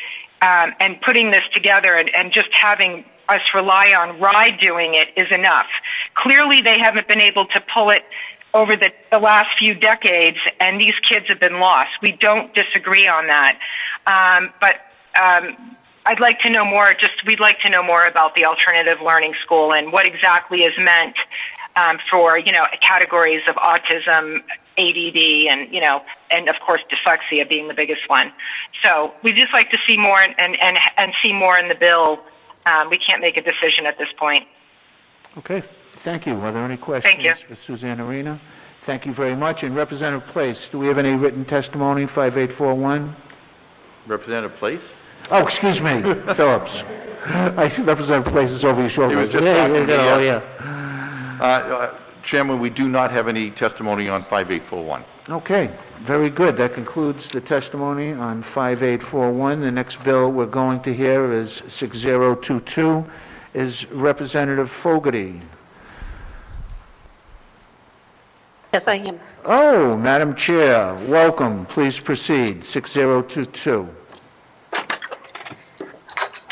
and putting this together and just having us rely on RIDE doing it is enough. Clearly, they haven't been able to pull it over the last few decades, and these kids have been lost. We don't disagree on that. But I'd like to know more, we'd like to know more about the alternative learning school and what exactly is meant for, categories of autism, ADD and of course dyslexia being the biggest one. So we just like to see more and see more in the bill. We can't make a decision at this point. Okay, thank you. Are there any questions for Suzanne Arena? Thank you very much. And Representative Place, do we have any written testimony, 5841? Representative Place? Oh, excuse me, Phillips. I see Representative Place is over your shoulder. He was just There talking you to me, go, yes. Chairman, we do not have any testimony on 5841. Okay, very good. That concludes the testimony on 5841. The next bill we're going to hear is 6022, is Representative Fogarty. Yes, I am. Oh, Madam Chair, welcome. Please proceed. 6022.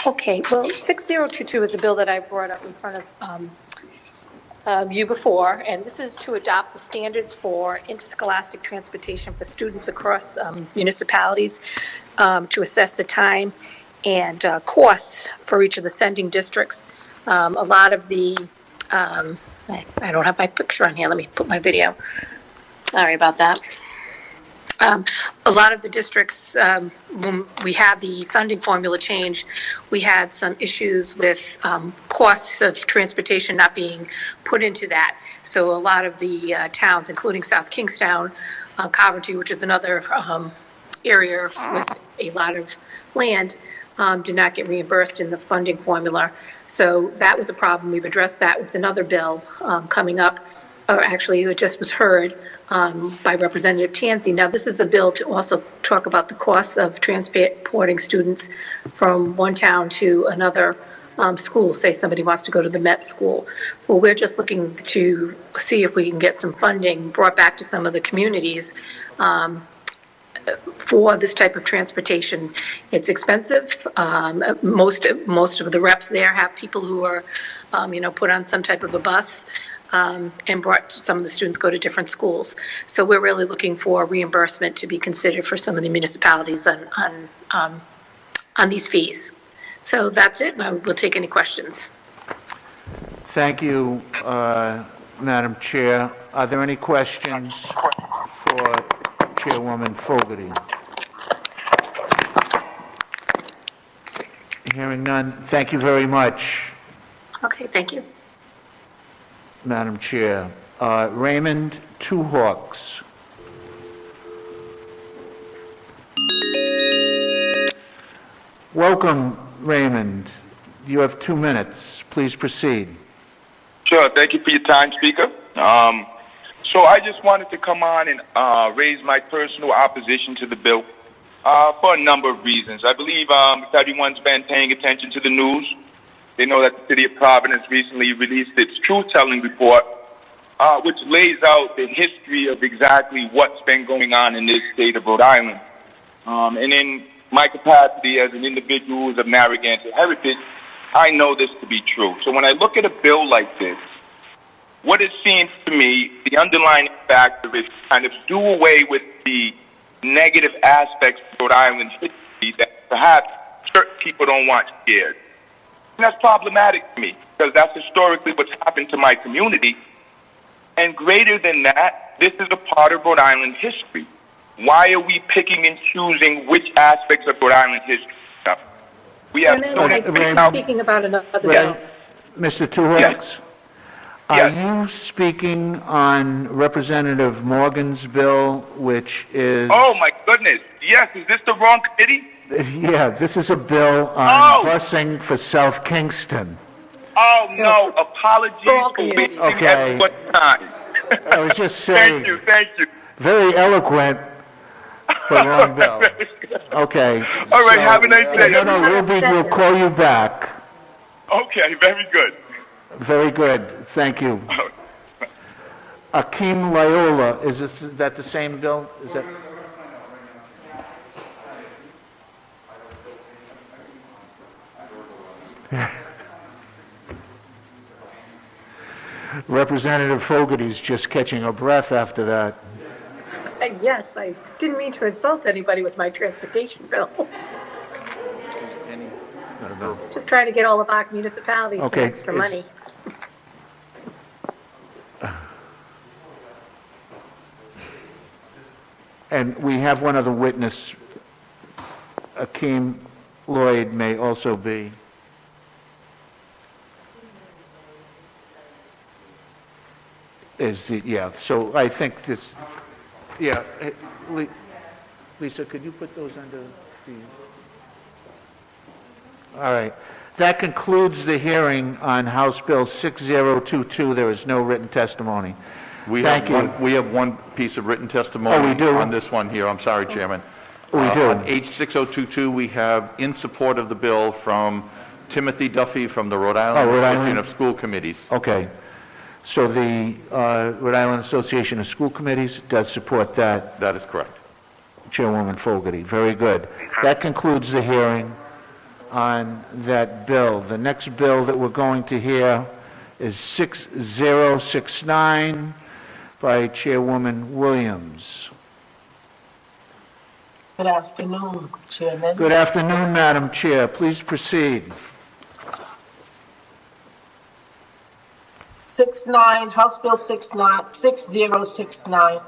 Okay, well, 6022 is a bill that I brought up in front of you before, and this is to adopt the standards for interscholastic transportation for students across municipalities to assess the time and costs for each of the sending districts. A lot of the, I don't have my picture on here, let me put my video. Sorry about that. A lot of the districts, when we had the funding formula change, we had some issues with costs of transportation not being put into that. So a lot of the towns, including South Kingstown, Coventry, which is another area with a lot of land, did not get reimbursed in the funding formula. So that was a problem. We've addressed that with another bill coming up. Or actually, it just was heard by Representative Tansey. Now, this is a bill to also talk about the costs of transporting students from one town to another school. Say somebody wants to go to the Met School. Well, we're just looking to see if we can get some funding brought back to some of the communities for this type of transportation. It's expensive. Most of the reps there have people who are, put on some type of a bus. And brought some of the students go to different schools. So we're really looking for reimbursement to be considered for some of the municipalities on these fees. So that's it, and I will take any questions. Thank you, Madam Chair. Are there any questions for Chairwoman Fogarty? Hearing none, thank you very much, Okay, thank you. Madam Chair. Raymond Two Hawks. Welcome, Raymond. You have 2 minutes. Please proceed. Sure. Thank you for your time, Speaker. So I just wanted to come on and raise my personal opposition to the bill for a number of reasons. I believe if everyone's been paying attention to the news, they know that the City of Providence recently released its truth-telling report, which lays out the history of exactly what's been going on in this state of Rhode Island. And in my capacity as an individual who is of Narragansett heritage, I know this to be true. So when I look at a bill like this, what it seems to me, the underlying factor is kind of do away with the negative aspects of Rhode Island's history that perhaps certain people don't want shared. And that's problematic to me, because that's historically what's happened to my community. And greater than that, this is a part of Rhode Island history. Why are we picking and choosing which aspects of Rhode Island history? We have I'm speaking about another bill. Mr. Two Hawks? Are you speaking on Representative Morgan's bill, which is... Oh, my goodness. Yes, is this the wrong committee? Yeah, this is a bill on busing for South Kingston. Oh, no. Apologies for wasting everyone's time. I was just saying... Thank you. Very eloquent, but wrong bill. Okay. All right, have a nice day. No, we'll call you back. Okay, very good. Very good. Thank you. Akeem Loyola, is that the same bill? Is that... Representative Fogarty's just catching her breath after that. Yes, I didn't mean to insult anybody with my transportation bill. Just trying to get all of our municipalities some extra money. And we have one other witness. Akeem Lloyd may also be. So I think this, Lisa, could you put those under the, all right. That concludes the hearing on House Bill 6022. There is no written testimony. Thank you. We have one piece of written testimony. Oh, we do? On this one here. I'm sorry, Chairman. We do. On H6022, we have in support of the bill from Timothy Duffy from the Rhode Island Association of School Committees. Okay. So the Rhode Island Association of School Committees does support that. That is correct. Chairwoman Fogarty. Very good. That concludes the hearing on that bill. The next bill that we're going to hear is 6069 by Chairwoman Williams. Good afternoon, Chairman. Good afternoon, Madam Chair. Please proceed. 69, House Bill 6069.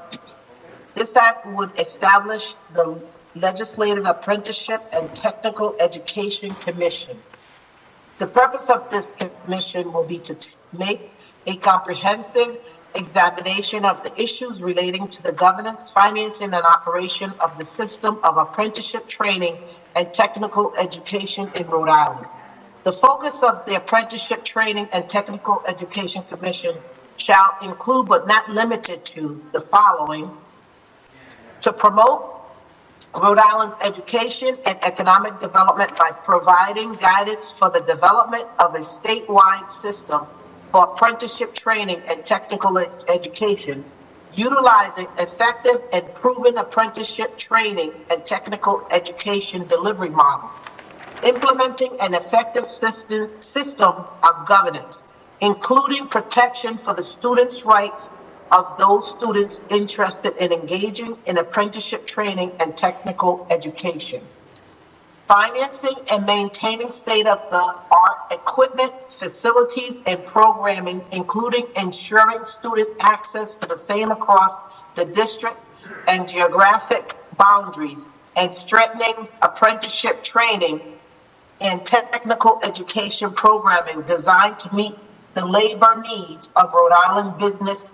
This act would establish the Legislative Apprenticeship and Technical Education Commission. The purpose of this commission will be to make a comprehensive examination of the issues relating to the governance, financing, and operation of the system of apprenticeship training and technical education in Rhode Island. The focus of the Apprenticeship Training and Technical Education Commission shall include, but not limited to, the following: to promote Rhode Island's education and economic development by providing guidance for the development of a statewide system for apprenticeship training and technical education, utilizing effective and proven apprenticeship training and technical education delivery models, implementing an effective system of governance, including protection for the students' rights of those students interested in engaging in apprenticeship training and technical education, financing and maintaining state-of-the-art equipment, facilities, and programming, including ensuring student access to the same across the district and geographic boundaries, and strengthening apprenticeship training and technical education programming designed to meet the labor needs of Rhode Island business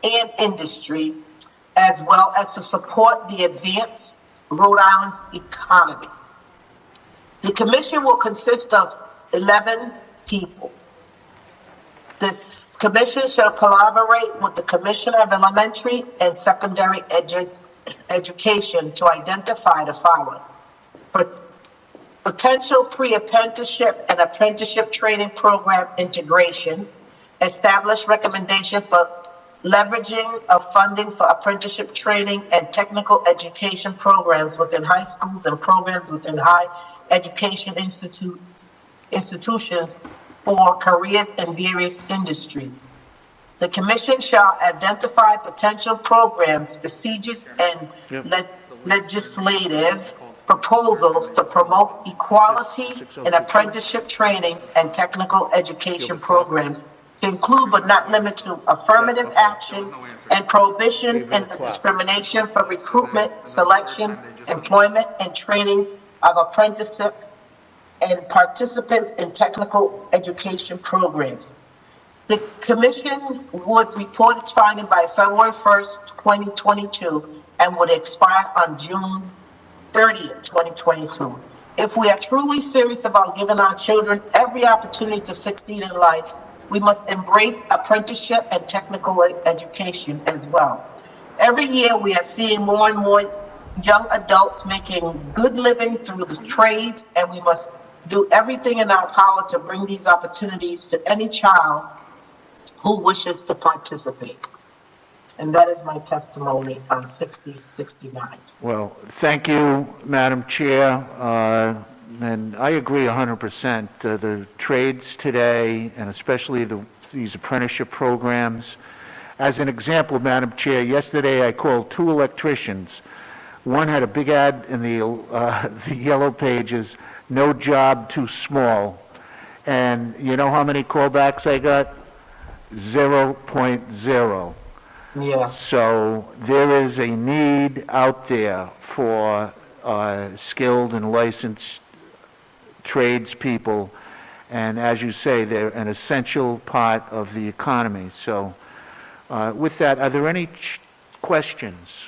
and industry, as well as to support the advanced Rhode Island's economy. The commission will consist of 11 people. This commission shall collaborate with the Commissioner of Elementary and Secondary Education to identify the following: potential pre-apprenticeship and apprenticeship training program integration, establish recommendation for leveraging of funding for apprenticeship training and technical education programs within high schools and programs within high education institutions for careers in various industries. The commission shall identify potential programs, procedures, and legislative proposals to promote equality in apprenticeship training and technical education programs, to include but not limit to affirmative action and prohibition in the discrimination for recruitment, selection, employment, and training of apprenticeship and participants in technical education programs. The commission would report its finding by February 1st, 2022, and would expire on June 30th, 2022. If we are truly serious about giving our children every opportunity to succeed in life, we must embrace apprenticeship and technical education as well. Every year we are seeing more and more young adults making good living through the trades, and we must do everything in our power to bring these opportunities to any child who wishes to participate. And that is my testimony on 6069. Well, thank you, Madam Chair. And I agree 100%. The trades today, and especially these apprenticeship programs. As an example, Madam Chair, yesterday I called 2 electricians. One had a big ad in the yellow pages, "No job too small." And you know how many callbacks I got? 0.0. Yeah. So there is a need out there for skilled and licensed tradespeople, and as you say, they're an essential part of the economy. So with that, are there any questions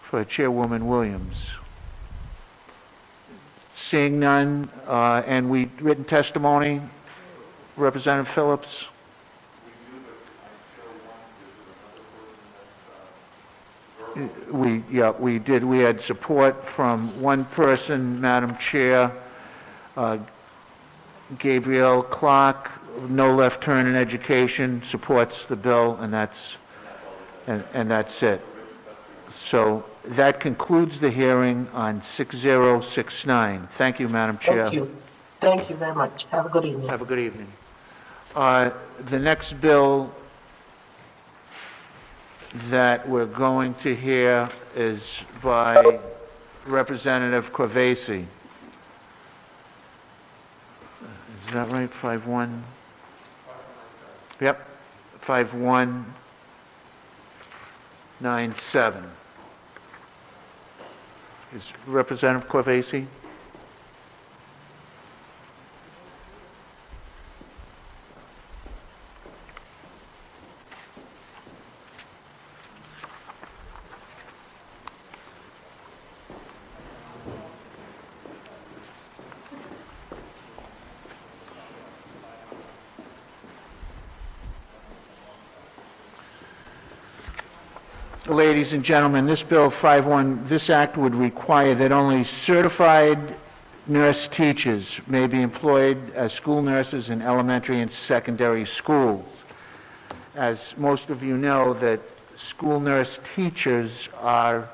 for Chairwoman Williams? Seeing none, and written testimony, Representative Phillips? We did. We had support from one person, Madam Chair, Gabrielle Clark, no left turn in education, supports the bill, and that's it. So that concludes the hearing on 6069. Thank you, Madam Chair. Thank you. Thank you very much. Have a good evening. Have a good evening. The next bill that we're going to hear is by Representative Corvese. Is that right? 51? Yep. 5197. Is Representative Corvese? Ladies and gentlemen, this Bill 51, this act would require that only certified nurse teachers may be employed as school nurses in elementary and secondary schools. As most of you know, that school nurse teachers are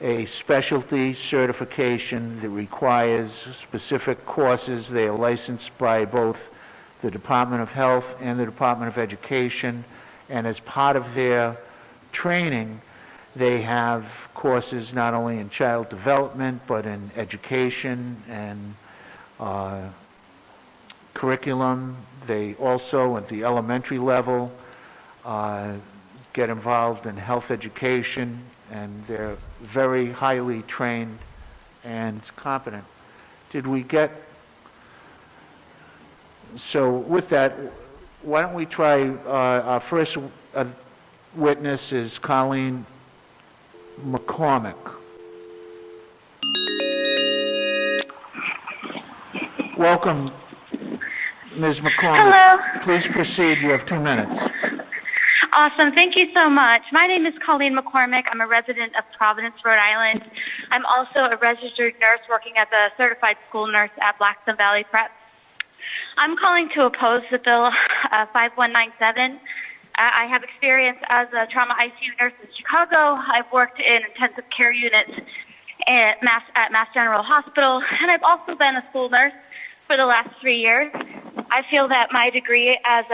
a specialty certification that requires specific courses. They are licensed by both the Department of Health and the Department of Education, and as part of their training, they have courses not only in child development, but in education and curriculum. They also, at the elementary level, get involved in health education, and they're very highly trained and competent. Did we get... So with that, why don't we try our first witness is Colleen McCormick. Welcome, Ms. McCormick. Hello. Please proceed. You have 2 minutes. Awesome. Thank you so much. My name is Colleen McCormick. I'm a resident of Providence, Rhode Island. I'm also a registered nurse working as a certified school nurse at Blackstone Valley Prep. I'm calling to oppose the bill 5197. I have experience as a trauma ICU nurse in Chicago. I've worked in intensive care units at Mass General Hospital, and I've also been a school nurse for the last 3 years. I feel that my degree as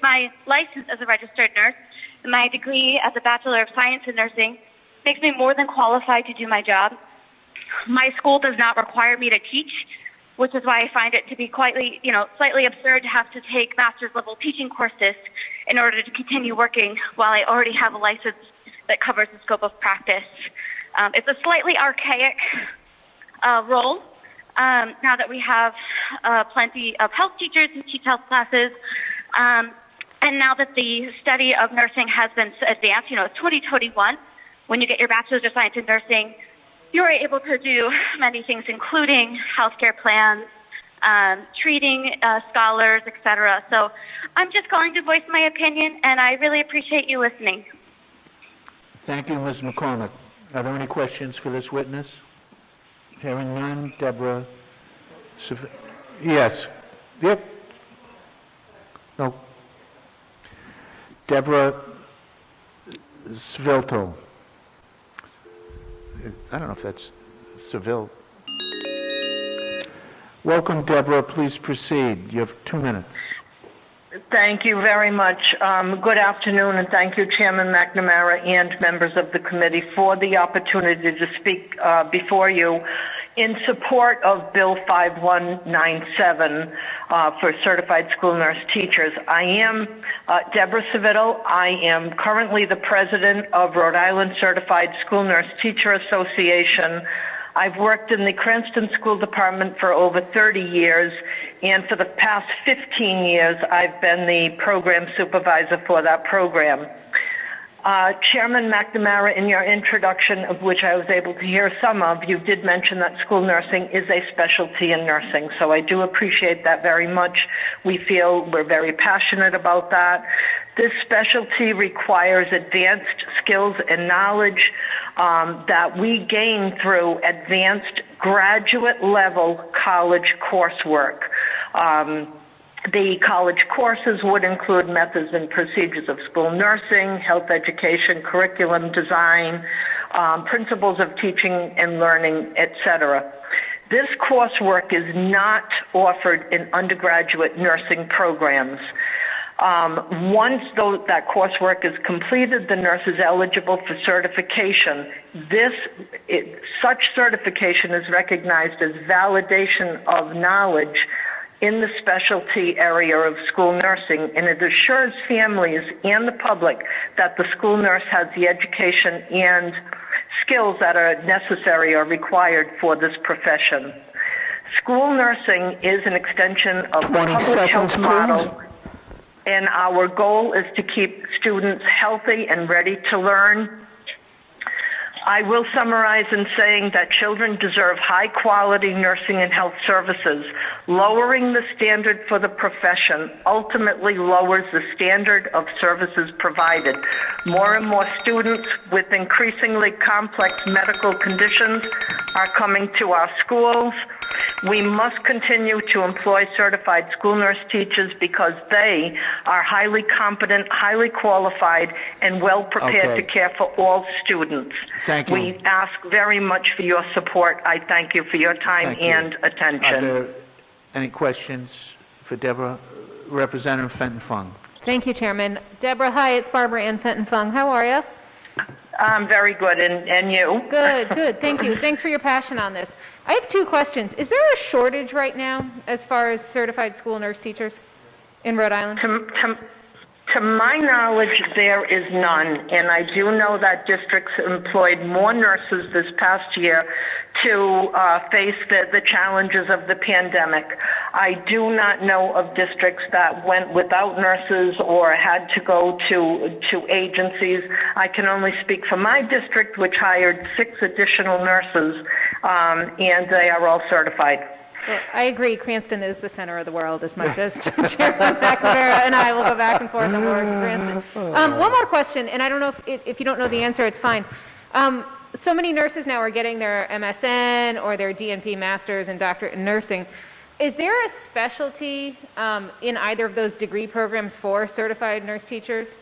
my license as a registered nurse, and my degree as a Bachelor of Science in Nursing makes me more than qualified to do my job. My school does not require me to teach, which is why I find it to be slightly absurd to have to take master's level teaching courses in order to continue working while I already have a license that covers the scope of practice. It's a slightly archaic role now that we have plenty of health teachers who teach health classes, and now that the study of nursing has been advanced, 2021, when you get your Bachelor's of Science in Nursing, you're able to do many things, including healthcare plans, treating scholars, etc. So I'm just calling to voice my opinion, and I really appreciate you listening. Thank you, Ms. McCormick. Are there any questions for this witness? Hearing none. Deborah? Yes. Yep. No. Deborah Svilto. I don't know if that's Seville. Welcome, Deborah. Please proceed. You have 2 minutes. Thank you very much. Good afternoon, and thank you, Chairman McNamara and members of the committee, for the opportunity to speak before you. in support of Bill 5197 for certified school nurse teachers. I am Deborah Savittle. I am currently the president of Rhode Island Certified School Nurse Teacher Association. I've worked in the Cranston School Department for over 30 years, and for the past 15 years, I've been the program supervisor for that program. Chairman McNamara, in your introduction, of which I was able to hear some of, you did mention that school nursing is a specialty in nursing, so I do appreciate that very much. We feel we're very passionate about that. This specialty requires advanced skills and knowledge that we gain through advanced graduate-level college coursework. The college courses would include methods and procedures of school nursing, health education, curriculum design, principles of teaching and learning, etc. This coursework is not offered in undergraduate nursing programs. Once that coursework is completed, the nurse is eligible for certification. Such certification is recognized as validation of knowledge in the specialty area of school nursing, and it assures families and the public that the school nurse has the education and skills that are necessary or required for this profession. School nursing is an extension of the public health model, and our goal is to keep students healthy and ready to learn. I will summarize in saying that children deserve high-quality nursing and health services. Lowering the standard for the profession ultimately lowers the standard of services provided. More and more students with increasingly complex medical conditions are coming to our schools. We must continue to employ certified school nurse teachers because they are highly competent, highly qualified, and well prepared to care for all students. Thank you. We ask very much for your support. I thank you for your time and attention. Are there any questions for Deborah? Representative Fenton Fung. Thank you, Chairman. Deborah, hi, it's Barbara Ann Fenton Fung. How are you? I'm very good, and you? Good, good. Thank you. Thanks for your passion on this. I have two questions. Is there a shortage right now as far as certified school nurse teachers in Rhode Island? To my knowledge, there is none, and I do know that districts employed more nurses this past year to face the challenges of the pandemic. I do not know of districts that went without nurses or had to go to agencies. I can only speak for my district, which hired 6 additional nurses, and they are all certified. Well, I agree. Cranston is the center of the world as much as Chairman McNamara and I will go back and forth on Cranston. One more question, and I don't know if you don't know the answer, it's fine. So many nurses now are getting their MSN or their DNP Masters and Doctorate in Nursing. Is there a specialty in either of those degree programs for certified nurse teachers?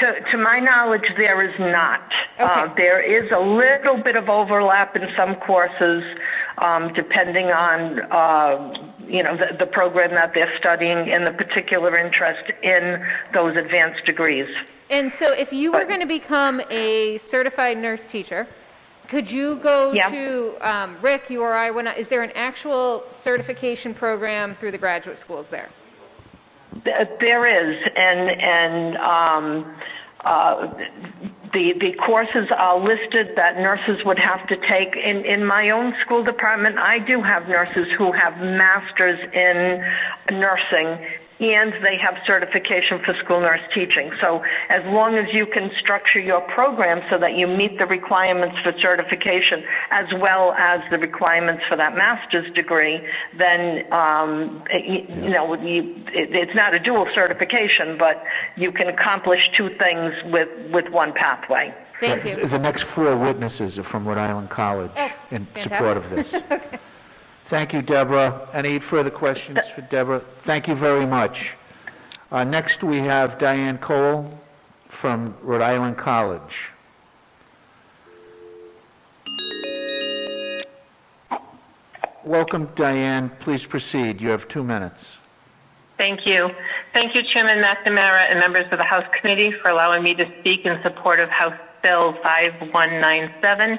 To my knowledge, there is not. Okay. There is a little bit of overlap in some courses, depending on the program that they're studying and the particular interest in those advanced degrees. And so if you were going to become a certified nurse teacher, could you go to, Rick, you or I, is there an actual certification program through the graduate schools there? There is, and the courses are listed that nurses would have to take. In my own school department, I do have nurses who have masters in nursing, and they have certification for school nurse teaching. So as long as you can structure your program so that you meet the requirements for certification as well as the requirements for that master's degree, then it's not a dual certification, but you can accomplish 2 things with one pathway. Thank you. The next 4 witnesses are from Rhode Island College in support of this. Okay. Thank you, Deborah. Any further questions for Deborah? Thank you very much. Next, we have Diane Cole from Rhode Island College. Welcome, Diane. Please proceed. You have 2 minutes. Thank you. Thank you, Chairman McNamara and members of the House Committee for allowing me to speak in support of House Bill 5197.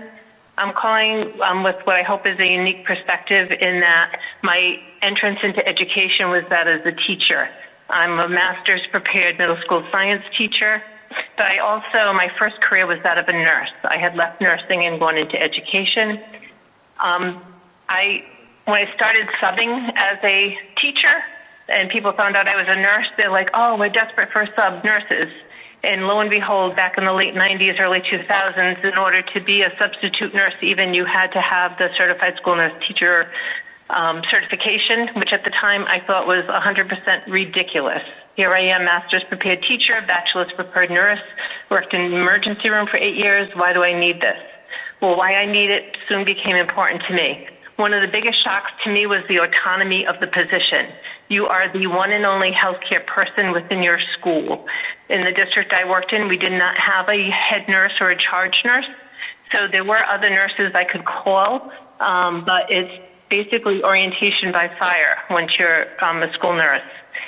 I'm calling with what I hope is a unique perspective in that my entrance into education was that as a teacher. I'm a master's prepared middle school science teacher, but I also, my first career was that of a nurse. I had left nursing and gone into education. When I started subbing as a teacher and people found out I was a nurse, they're like, oh, we're desperate for sub nurses. And lo and behold, back in the late 90s, early 2000s, in order to be a substitute nurse, even you had to have the certified school nurse teacher certification, which at the time I thought was 100% ridiculous. Here I am, master's prepared teacher, bachelor's prepared nurse, worked in the emergency room for 8 years. Why do I need this? Well, why I need it soon became important to me. One of the biggest shocks to me was the autonomy of the position. You are the one and only healthcare person within your school. In the district I worked in, we did not have a head nurse or a charge nurse. So there were other nurses I could call, but it's basically orientation by fire once you're a school nurse.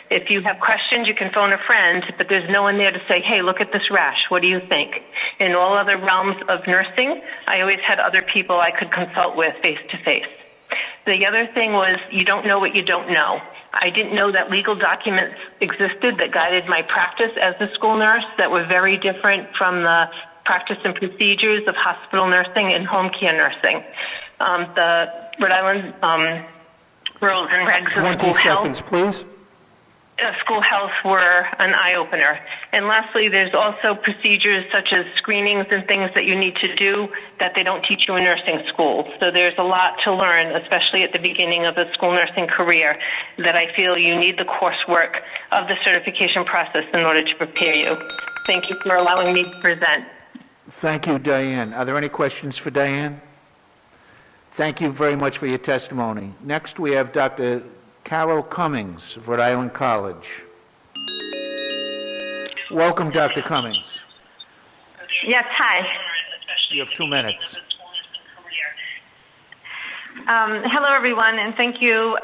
If you have questions, you can phone a friend, but there's no one there to say, hey, look at this rash. What do you think? In all other realms of nursing, I always had other people I could consult with face to face. The other thing was you don't know what you don't know. I didn't know that legal documents existed that guided my practice as a school nurse that were very different from the practice and procedures of hospital nursing and home care nursing. The Rhode Island rules and regs of 20 seconds, please. School health were an eye-opener. And lastly, there's also procedures such as screenings and things that you need to do that they don't teach you in nursing school. So there's a lot to learn, especially at the beginning of a school nursing career, that I feel you need the coursework of the certification process in order to prepare you. Thank you for allowing me to present. Thank you, Diane. Are there any questions for Diane? Thank you very much for your testimony. Next, we have Dr. Carol Cummings of Rhode Island College. Welcome, Dr. Cummings. Yes, hi. You have 2 minutes. Hello, everyone, and thank you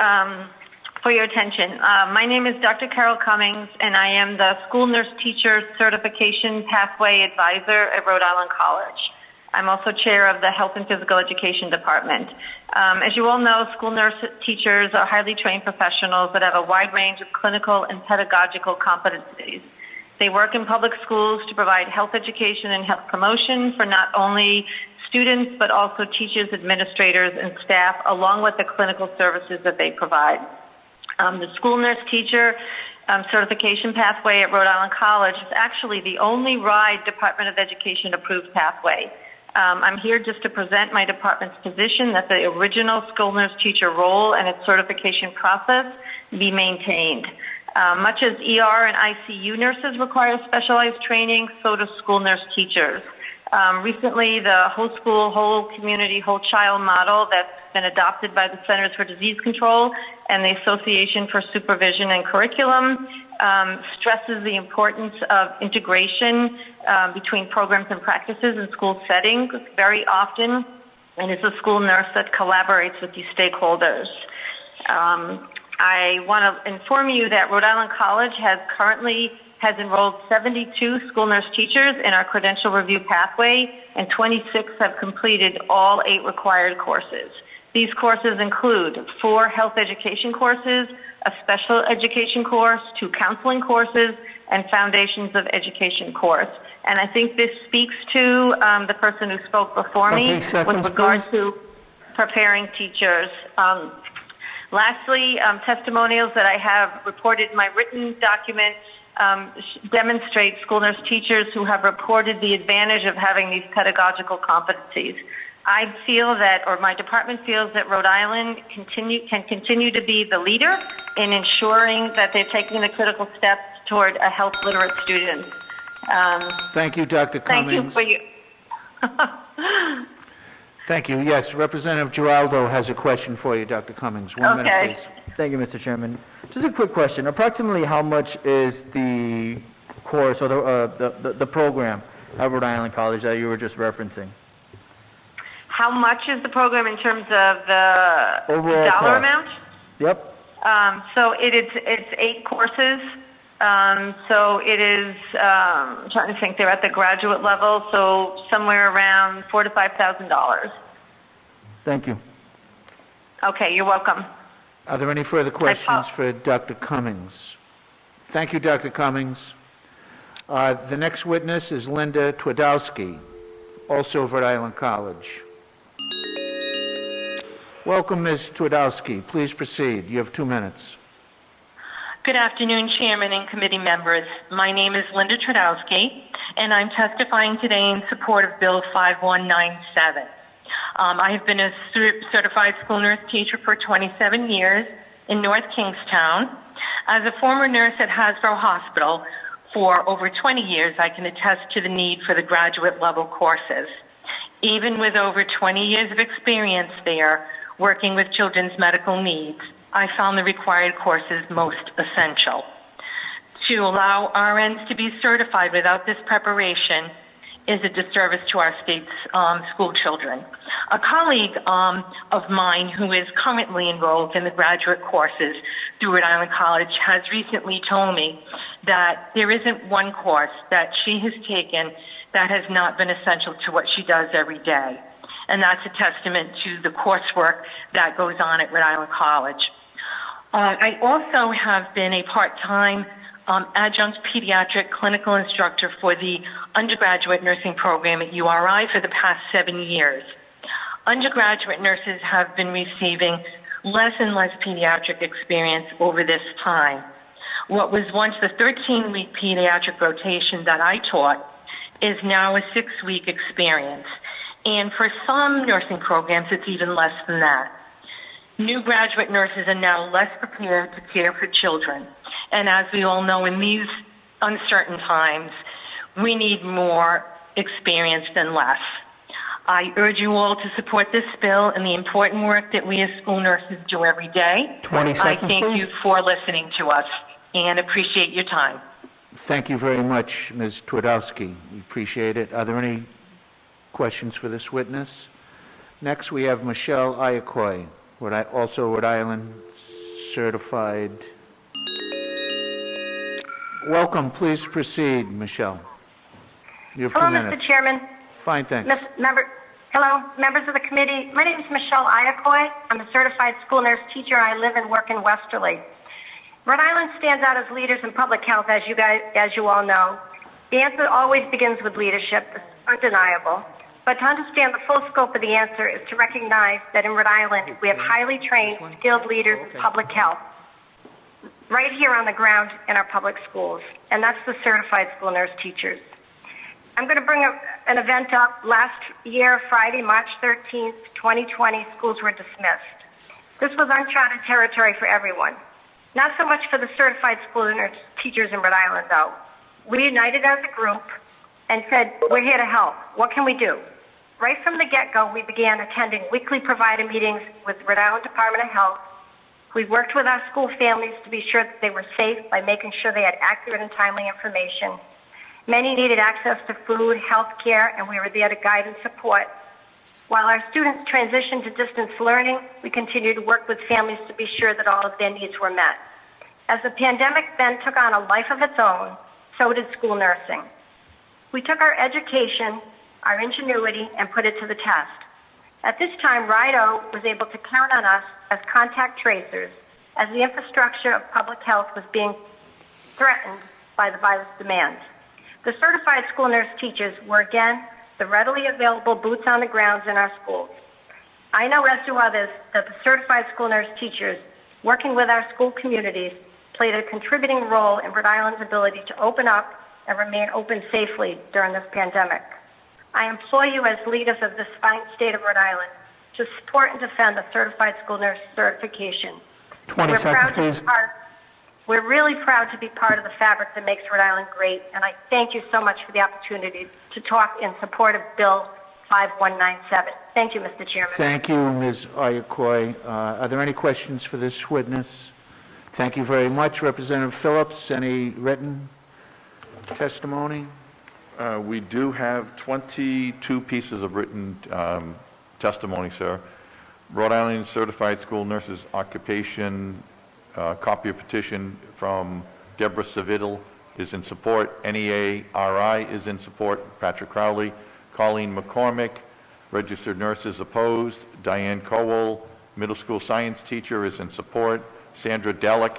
for your attention. My name is Dr. Carol Cummings, and I am the School Nurse Teacher Certification Pathway Advisor at Rhode Island College. I'm also chair of the Health and Physical Education Department. As you all know, school nurse teachers are highly trained professionals that have a wide range of clinical and pedagogical competencies. They work in public schools to provide health education and health promotion for not only students, but also teachers, administrators, and staff, along with the clinical services that they provide. The School Nurse Teacher Certification Pathway at Rhode Island College is actually the only RIDE Department of Education approved pathway. I'm here just to present my department's position that the original school nurse teacher role and its certification process be maintained. Much as ER and ICU nurses require specialized training, so do school nurse teachers. Recently, the whole school, whole community, whole child model that's been adopted by the Centers for Disease Control and the Association for Supervision and Curriculum stresses the importance of integration between programs and practices in school settings very often, and is a school nurse that collaborates with these stakeholders. I want to inform you that Rhode Island College has enrolled 72 school nurse teachers in our credential review pathway, and 26 have completed all 8 required courses. These courses include 4 health education courses, a special education course, 2 counseling courses, and foundations of education course. And I think this speaks to the person who spoke before me with regard to preparing teachers. Lastly, testimonials that I have reported in my written document demonstrate school nurse teachers who have reported the advantage of having these pedagogical competencies. I feel that, or my department feels that Rhode Island can continue to be the leader in ensuring that they're taking the critical steps toward a health literate student. Thank you, Dr. Cummings. Thank you for your... Thank you. Yes, Representative Giraldo has a question for you, Dr. Cummings. 1 minute, please. Thank you, Mr. Chairman. Just a quick question. Approximately how much is the course or the program at Rhode Island College that you were just referencing? How much is the program in terms of the overall dollar cost? amount? Yep. So it's 8 courses. So it is, I'm trying to think, they're at the graduate level, so somewhere around $4,000 to $5,000. Thank you. Okay, you're welcome. Are there any further questions for Dr. Cummings? Thank you, Dr. Cummings. The next witness is Linda Twardowski, also of Rhode Island College. Welcome, Ms. Twardowski. Please proceed. You have 2 minutes. Good afternoon, Chairman and committee members. My name is Linda Twardowski, and I'm testifying today in support of Bill 5197. I have been a certified school nurse teacher for 27 years in North Kingstown. As a former nurse at Hasbro Hospital for over 20 years, I can attest to the need for the graduate level courses. Even with over 20 years of experience there, working with children's medical needs, I found the required courses most essential. To allow RNs to be certified without this preparation is a disservice to our state's school children. A colleague of mine who is currently enrolled in the graduate courses through Rhode Island College has recently told me that there isn't one course that she has taken that has not been essential to what she does every day. And that's a testament to the coursework that goes on at Rhode Island College. I also have been a part-time adjunct pediatric clinical instructor for the undergraduate nursing program at URI for the past 7 years. Undergraduate nurses have been receiving less and less pediatric experience over this time. What was once the 13-week pediatric rotation that I taught is now a 6-week experience. And for some nursing programs, it's even less than that. New graduate nurses are now less prepared to care for children. And as we all know, in these uncertain times, we need more experience than less. I urge you all to support this bill and the important work that we as school nurses do every day. 20 seconds, I thank please. you for listening to us and appreciate your time. Thank you very much, Ms. Twardowski. We appreciate it. Are there any questions for this witness? Next, we have Michelle Iacquois, also Rhode Island certified. Welcome. Please proceed, Michelle. You have 2 Hello, minutes. Mr. Chairman. Fine, thanks. Hello, members of the committee. My name is Michelle Iacquois. I'm a certified school nurse teacher. I live and work in Westerly. Rhode Island stands out as leaders in public health, as you all know. The answer always begins with leadership. It's undeniable. But to understand the full scope of the answer is to recognize that in Rhode Island, we have highly trained, skilled leaders in public health right here on the ground in our public schools, and that's the certified school nurse teachers. I'm going to bring an event up. Last year, Friday, March 13th, 2020, schools were dismissed. This was uncharted territory for everyone. Not so much for the certified school nurse teachers in Rhode Island, though. We united as a group and said, we're here to help. What can we do? Right from the get-go, we began attending weekly provider meetings with Rhode Island Department of Health. We worked with our school families to be sure that they were safe by making sure they had accurate and timely information. Many needed access to food, health care, and we were there to guide and support. While our students transitioned to distance learning, we continued to work with families to be sure that all of their needs were met. As the pandemic then took on a life of its own, so did school nursing. We took our education, our ingenuity, and put it to the test. At this time, RIDO was able to count on us as contact tracers as the infrastructure of public health was being threatened by the virus demands. The certified school nurse teachers were again the readily available boots on the grounds in our schools. I know, as do others, that the certified school nurse teachers working with our school communities played a contributing role in Rhode Island's ability to open up and remain open safely during this pandemic. I implore you as leaders of this fine state of Rhode Island to support and defend the certified school nurse certification. 20 seconds, please. We're really proud to be part of the fabric that makes Rhode Island great, and I thank you so much for the opportunity to talk in support of Bill 5197. Thank you, Mr. Chairman. Thank you, Ms. Iacquois. Are there any questions for this witness? Thank you very much. Representative Phillips, any written testimony? We do have 22 pieces of written testimony, sir. Rhode Island Certified School Nurses Occupation, copy of petition from Deborah Savidal is in support. NEA-RI is in support. Patrick Crowley, Colleen McCormick, Registered nurse is opposed. Diane Cowell, middle school science teacher, is in support. Sandra Delick,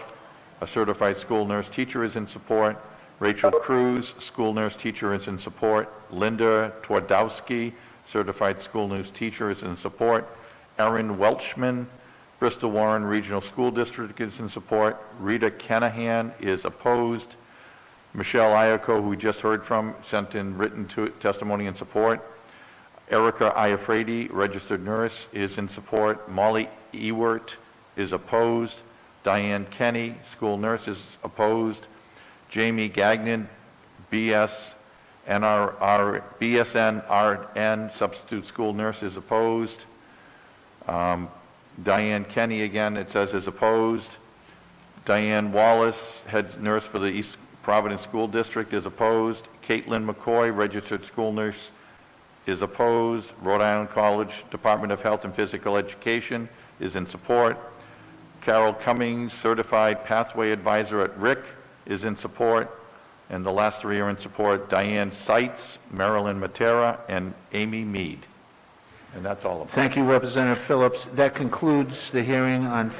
a certified school nurse teacher, is in support. Rachel Cruz, school nurse teacher, is in support. Linda Twardowski, certified school nurse teacher, is in support. Erin Welchman, Bristol Warren Regional School District, is in support. Rita Kenahan is opposed. Michelle Iacco, who we just heard from, sent in written testimony in support. Erica Iafredi, registered nurse, is in support. Molly Ewert is opposed. Diane Kenny, school nurse, is opposed. Jamie Gagnon, BSNRN, substitute school nurse, is opposed. Diane Kenny, again, it says is opposed. Diane Wallace, head nurse for the East Providence School District, is opposed. Caitlin McCoy, registered school nurse, is opposed. Rhode Island College Department of Health and Physical Education is in support. Carol Cummings, certified pathway advisor at RIC, is in support. And the last three are in support: Diane Seitz, Marilyn Matera, and Amy Mead. And that's all of them. Thank you, Representative Phillips. That concludes the hearing on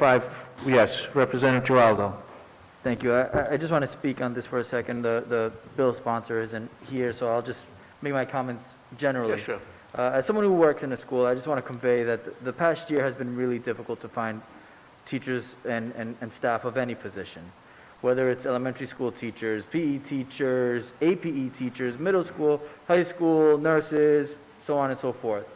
yes, Representative Giraldo. Thank you. I just want to speak on this for a second. The bill sponsor isn't here, so I'll just make my comments generally. Yeah, sure. As someone who works in a school, I just want to convey that the past year has been really difficult to find teachers and staff of any position, whether it's elementary school teachers, PE teachers, APE teachers, middle school, high school, nurses, so on and so forth.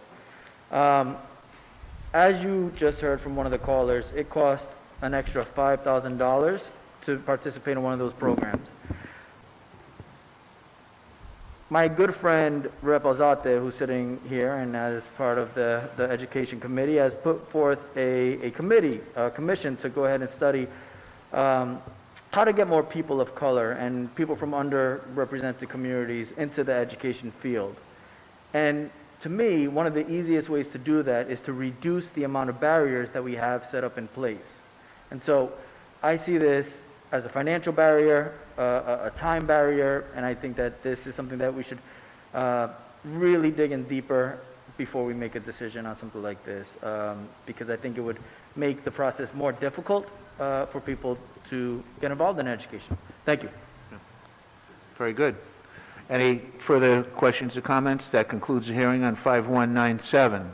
As you just heard from one of the callers, it cost an extra $5,000 to participate in one of those programs. My good friend, Rep. Alzate, who's sitting here and as part of the Education Committee, has put forth a commission to go ahead and study how to get more people of color and people from underrepresented communities into the education field. And to me, one of the easiest ways to do that is to reduce the amount of barriers that we have set up in place. And so I see this as a financial barrier, a time barrier, and I think that this is something that we should really dig in deeper before we make a decision on something like this, because I think it would make the process more difficult for people to get involved in education. Thank you. Very good. Any further questions or comments? That concludes the hearing on 5197.